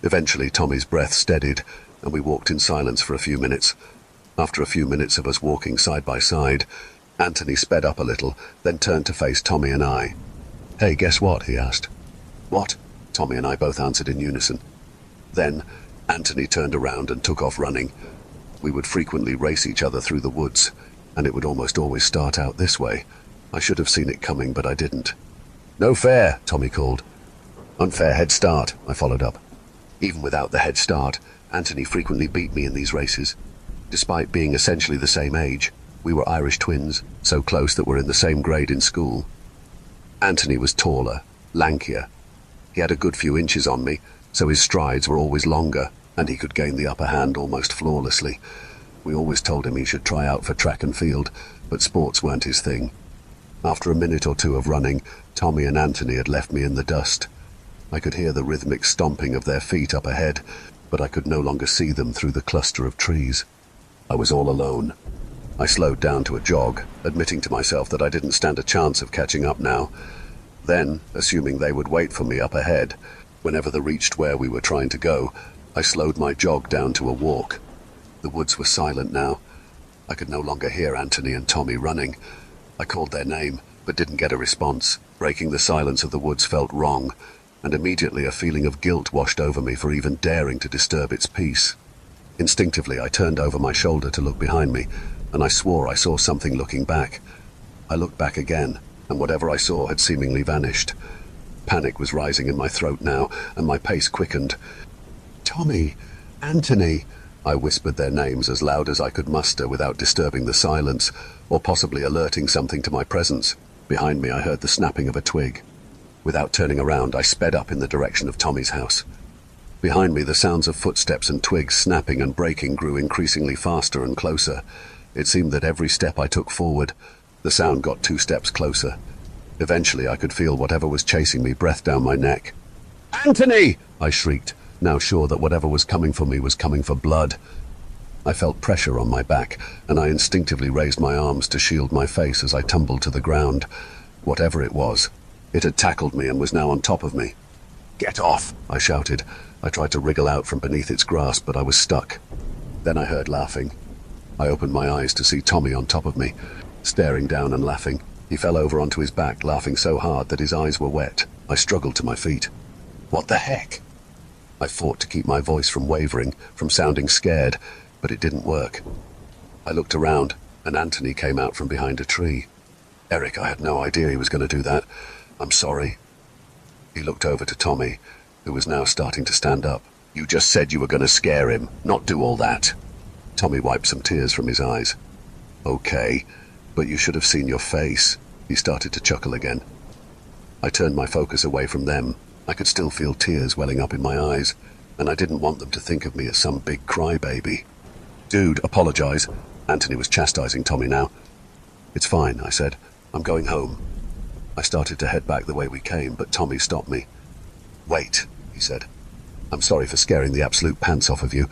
Eventually, Tommy's breath steadied, and we walked in silence for a few minutes. After a few minutes of us walking side by side, Anthony sped up a little, then turned to face Tommy and I. "Hey, guess what?" he asked. "What?" Tommy and I both answered in unison. Then, Anthony turned around and took off running. We would frequently race each other through the woods, and it would almost always start out this way. I should have seen it coming, but I didn't. "No fair," Tommy called. "Unfair head start," I followed up. Even without the head start, Anthony frequently beat me in these races. Despite being essentially the same age, we were Irish twins, so close that we're in the same grade in school. Anthony was taller, lankier. He had a good few inches on me, so his strides were always longer, and he could gain the upper hand almost flawlessly. We always told him he should try out for track and field, but sports weren't his thing. After a minute or two of running, Tommy and Anthony had left me in the dust. I could hear the rhythmic stomping of their feet up ahead, but I could no longer see them through the cluster of trees. I was all alone. I slowed down to a jog, admitting to myself that I didn't stand a chance of catching up now. Then, assuming they would wait for me up ahead, whenever they reached where we were trying to go, I slowed my jog down to a walk. The woods were silent now. I could no longer hear Anthony and Tommy running. I called their name, but didn't get a response. Breaking the silence of the woods felt wrong, and immediately a feeling of guilt washed over me for even daring to disturb its peace. Instinctively, I turned over my shoulder to look behind me, and I swore I saw something looking back. I looked back again, and whatever I saw had seemingly vanished. Panic was rising in my throat now, and my pace quickened. "Tommy! Anthony!" I whispered their names as loud as I could muster without disturbing the silence, or possibly alerting something to my presence. Behind me I heard the snapping of a twig. Without turning around, I sped up in the direction of Tommy's house. Behind me, the sounds of footsteps and twigs snapping and breaking grew increasingly faster and closer. It seemed that every step I took forward, the sound got 2 steps closer. Eventually, I could feel whatever was chasing me breath down my neck. "Anthony!" I shrieked, now sure that whatever was coming for me was coming for blood. I felt pressure on my back, and I instinctively raised my arms to shield my face as I tumbled to the ground. Whatever it was, it had tackled me and was now on top of me. "Get off!" I shouted. I tried to wriggle out from beneath its grasp, but I was stuck. Then I heard laughing. I opened my eyes to see Tommy on top of me, staring down and laughing. He fell over onto his back, laughing so hard that his eyes were wet. I struggled to my feet. "What the heck?" I fought to keep my voice from wavering, from sounding scared, but it didn't work. I looked around, and Anthony came out from behind a tree. "Eric, I had no idea he was going to do that. I'm sorry." He looked over to Tommy, who was now starting to stand up. "You just said you were going to scare him, not do all that." Tommy wiped some tears from his eyes. "Okay, but you should have seen your face." He started to chuckle again. I turned my focus away from them. I could still feel tears welling up in my eyes, and I didn't want them to think of me as some big crybaby. "Dude, apologize." Anthony was chastising Tommy now. "It's fine," I said. "I'm going home." I started to head back the way we came, but Tommy stopped me. "Wait," he said. "I'm sorry for scaring the absolute pants off of you,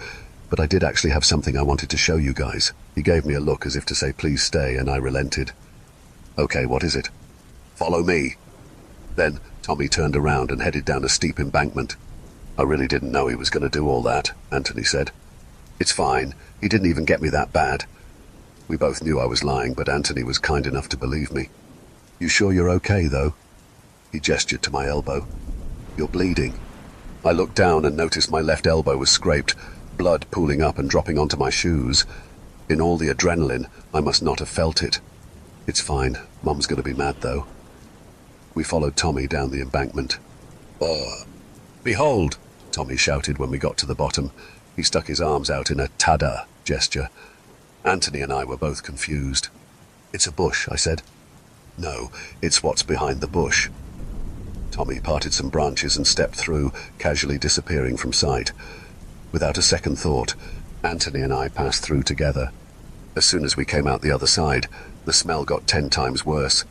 but I did actually have something I wanted to show you guys." He gave me a look as if to say, "Please stay," and I relented. "Okay, what is it?" "Follow me." Then Tommy turned around and headed down a steep embankment. "I really didn't know he was going to do all that," Anthony said. "It's fine. He didn't even get me that bad." We both knew I was lying, but Anthony was kind enough to believe me. "You sure you're okay, though?" He gestured to my elbow. "You're bleeding." I looked down and noticed my left elbow was scraped, blood pooling up and dropping onto my shoes. In all the adrenaline, I must not have felt it. "It's fine. Mum's going to be mad, though." We followed Tommy down the embankment. "Behold!" Tommy shouted when we got to the bottom. He stuck his arms out in a "tada" gesture. Anthony and I were both confused. "It's a bush," I said. "No, it's what's behind the bush." Tommy parted some branches and stepped through, casually disappearing from sight. Without a second thought, Anthony and I passed through together. As soon as we came out the other side, the smell got 10 times worse.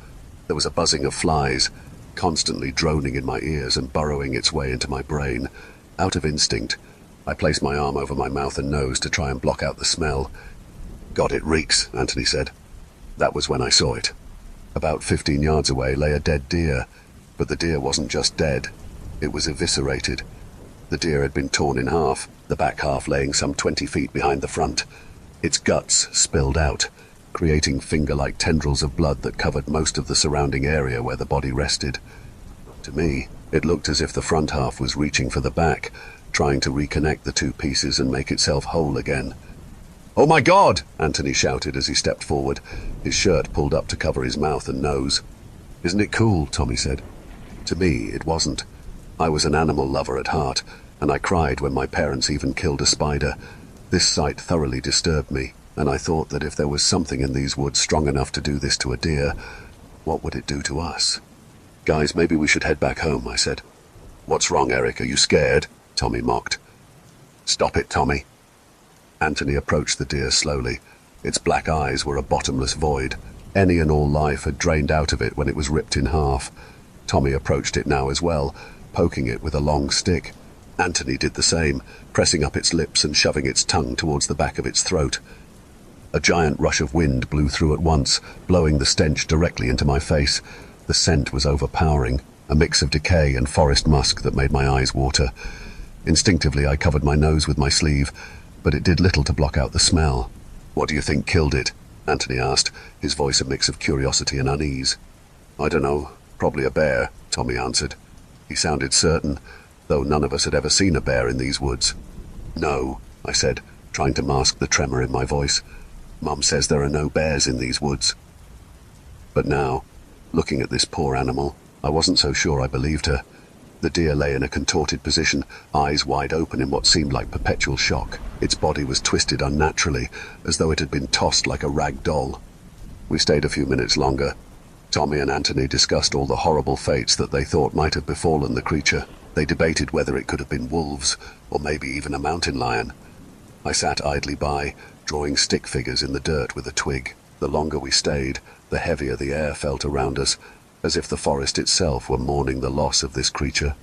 There was a buzzing of flies, constantly droning in my ears and burrowing its way into my brain. Out of instinct, I placed my arm over my mouth and nose to try and block out the smell. "God, it reeks," Anthony said. That was when I saw it. About 15 yards away lay a dead deer, but the deer wasn't just dead. It was eviscerated. The deer had been torn in half, the back half laying some 20 feet behind the front. Its guts spilled out, creating finger-like tendrils of blood that covered most of the surrounding area where the body rested. To me, it looked as if the front half was reaching for the back, trying to reconnect the two pieces and make itself whole again. "Oh my God!" Anthony shouted as he stepped forward, his shirt pulled up to cover his mouth and nose. "Isn't it cool?" Tommy said. To me, it wasn't. I was an animal lover at heart, and I cried when my parents even killed a spider. This sight thoroughly disturbed me, and I thought that if there was something in these woods strong enough to do this to a deer, what would it do to us? "Guys, maybe we should head back home," I said. "What's wrong, Eric? Are you scared?" Tommy mocked. "Stop it, Tommy." Anthony approached the deer slowly. Its black eyes were a bottomless void. Any and all life had drained out of it when it was ripped in half. Tommy approached it now as well, poking it with a long stick. Anthony did the same, pressing up its lips and shoving its tongue towards the back of its throat. A giant rush of wind blew through at once, blowing the stench directly into my face. The scent was overpowering, a mix of decay and forest musk that made my eyes water. Instinctively, I covered my nose with my sleeve, but it did little to block out the smell. "What do you think killed it?" Anthony asked, his voice a mix of curiosity and unease. "I don't know. Probably a bear," Tommy answered. He sounded certain, though none of us had ever seen a bear in these woods. "No," I said, trying to mask the tremor in my voice. "Mum says there are no bears in these woods." But now, looking at this poor animal, I wasn't so sure I believed her. The deer lay in a contorted position, eyes wide open in what seemed like perpetual shock. Its body was twisted unnaturally, as though it had been tossed like a rag doll. We stayed a few minutes longer. Tommy and Anthony discussed all the horrible fates that they thought might have befallen the creature. They debated whether it could have been wolves, or maybe even a mountain lion. I sat idly by, drawing stick figures in the dirt with a twig. The longer we stayed, the heavier the air felt around us, as if the forest itself were mourning the loss of this creature.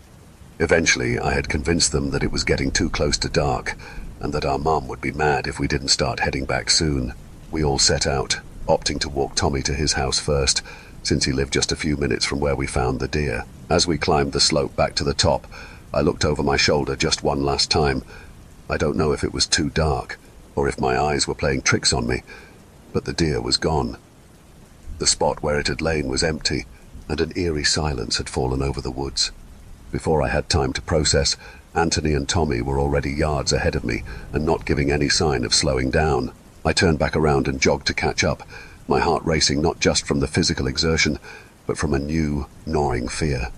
Eventually, I had convinced them that it was getting too close to dark, and that our mum would be mad if we didn't start heading back soon. We all set out, opting to walk Tommy to his house first, since he lived just a few minutes from where we found the deer. As we climbed the slope back to the top, I looked over my shoulder just one last time. I don't know if it was too dark, or if my eyes were playing tricks on me, but the deer was gone. The spot where it had lain was empty, and an eerie silence had fallen over the woods. Before I had time to process, Anthony and Tommy were already yards ahead of me and not giving any sign of slowing down. I turned back around and jogged to catch up, my heart racing not just from the physical exertion, but from a new, gnawing fear.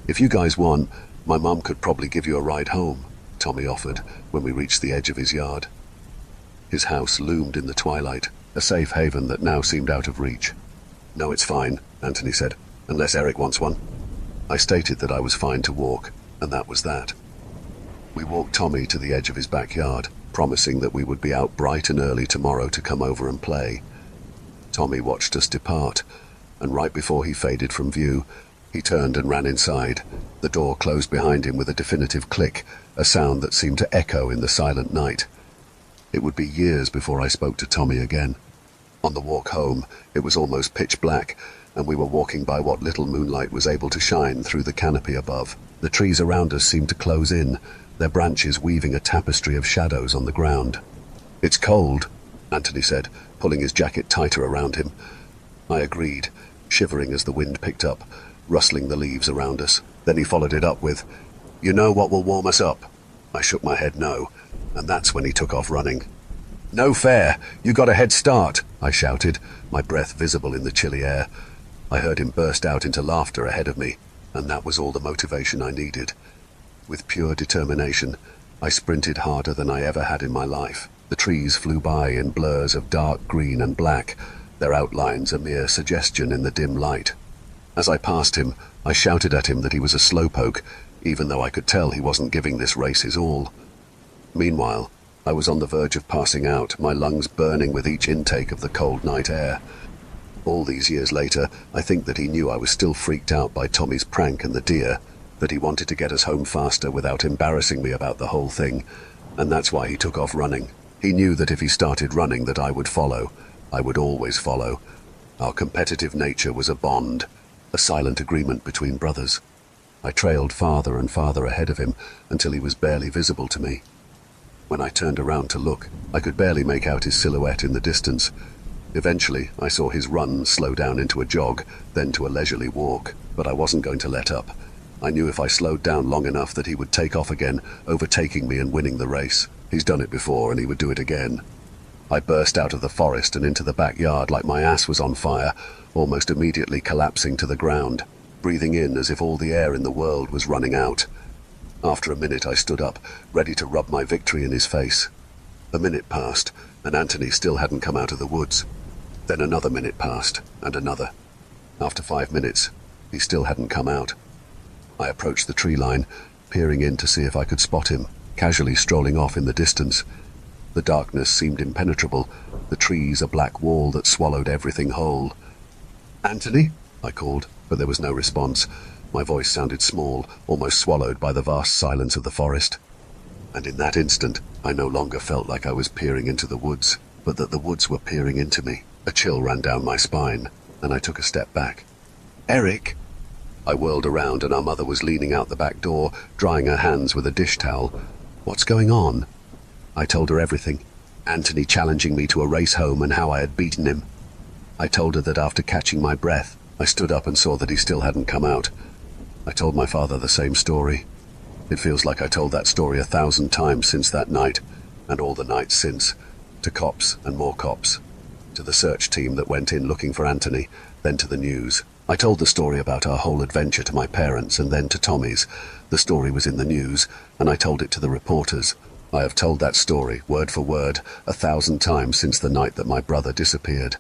"If you guys want, my mum could probably give you a ride home," Tommy offered when we reached the edge of his yard. His house loomed in the twilight, a safe haven that now seemed out of reach. "No, it's fine," Anthony said. "Unless Eric wants one." I stated that I was fine to walk, and that was that. We walked Tommy to the edge of his backyard, promising that we would be out bright and early tomorrow to come over and play. Tommy watched us depart, and right before he faded from view, he turned and ran inside. The door closed behind him with a definitive click, a sound that seemed to echo in the silent night. It would be years before I spoke to Tommy again. On the walk home, it was almost pitch black, and we were walking by what little moonlight was able to shine through the canopy above. The trees around us seemed to close in, their branches weaving a tapestry of shadows on the ground. "It's cold," Anthony said, pulling his jacket tighter around him. I agreed, shivering as the wind picked up, rustling the leaves around us. Then he followed it up with, "You know what will warm us up?" I shook my head no, and that's when he took off running. "No fair! You got a head start!" I shouted, my breath visible in the chilly air. I heard him burst out into laughter ahead of me, and that was all the motivation I needed. With pure determination, I sprinted harder than I ever had in my life. The trees flew by in blurs of dark green and black, their outlines a mere suggestion in the dim light. As I passed him, I shouted at him that he was a slowpoke, even though I could tell he wasn't giving this race his all. Meanwhile, I was on the verge of passing out, my lungs burning with each intake of the cold night air. All these years later, I think that he knew I was still freaked out by Tommy's prank and the deer, that he wanted to get us home faster without embarrassing me about the whole thing, and that's why he took off running. He knew that if he started running that I would follow. I would always follow. Our competitive nature was a bond, a silent agreement between brothers. I trailed farther and farther ahead of him until he was barely visible to me. When I turned around to look, I could barely make out his silhouette in the distance. Eventually, I saw his run slow down into a jog, then to a leisurely walk, but I wasn't going to let up. I knew if I slowed down long enough that he would take off again, overtaking me and winning the race. He's done it before, and he would do it again. I burst out of the forest and into the backyard like my ass was on fire, almost immediately collapsing to the ground, breathing in as if all the air in the world was running out. After a minute I stood up, ready to rub my victory in his face. A minute passed, and Anthony still hadn't come out of the woods. Then another minute passed, and another. After 5 minutes, he still hadn't come out. I approached the tree line, peering in to see if I could spot him, casually strolling off in the distance. The darkness seemed impenetrable, the trees a black wall that swallowed everything whole. "Anthony?" I called, but there was no response. My voice sounded small, almost swallowed by the vast silence of the forest. And in that instant, I no longer felt like I was peering into the woods, but that the woods were peering into me. A chill ran down my spine, and I took a step back. "Eric?" I whirled around, and our mother was leaning out the back door, drying her hands with a dish towel. "What's going on?" I told her everything. Anthony challenging me to a race home and how I had beaten him. I told her that after catching my breath, I stood up and saw that he still hadn't come out. I told my father the same story. It feels like I told that story 1,000 times since that night, and all the nights since, to cops and more cops, to the search team that went in looking for Anthony, then to the news. I told the story about our whole adventure to my parents and then to Tommy's. The story was in the news, and I told it to the reporters. I have told that story, word for word, 1,000 times since the night that my brother disappeared.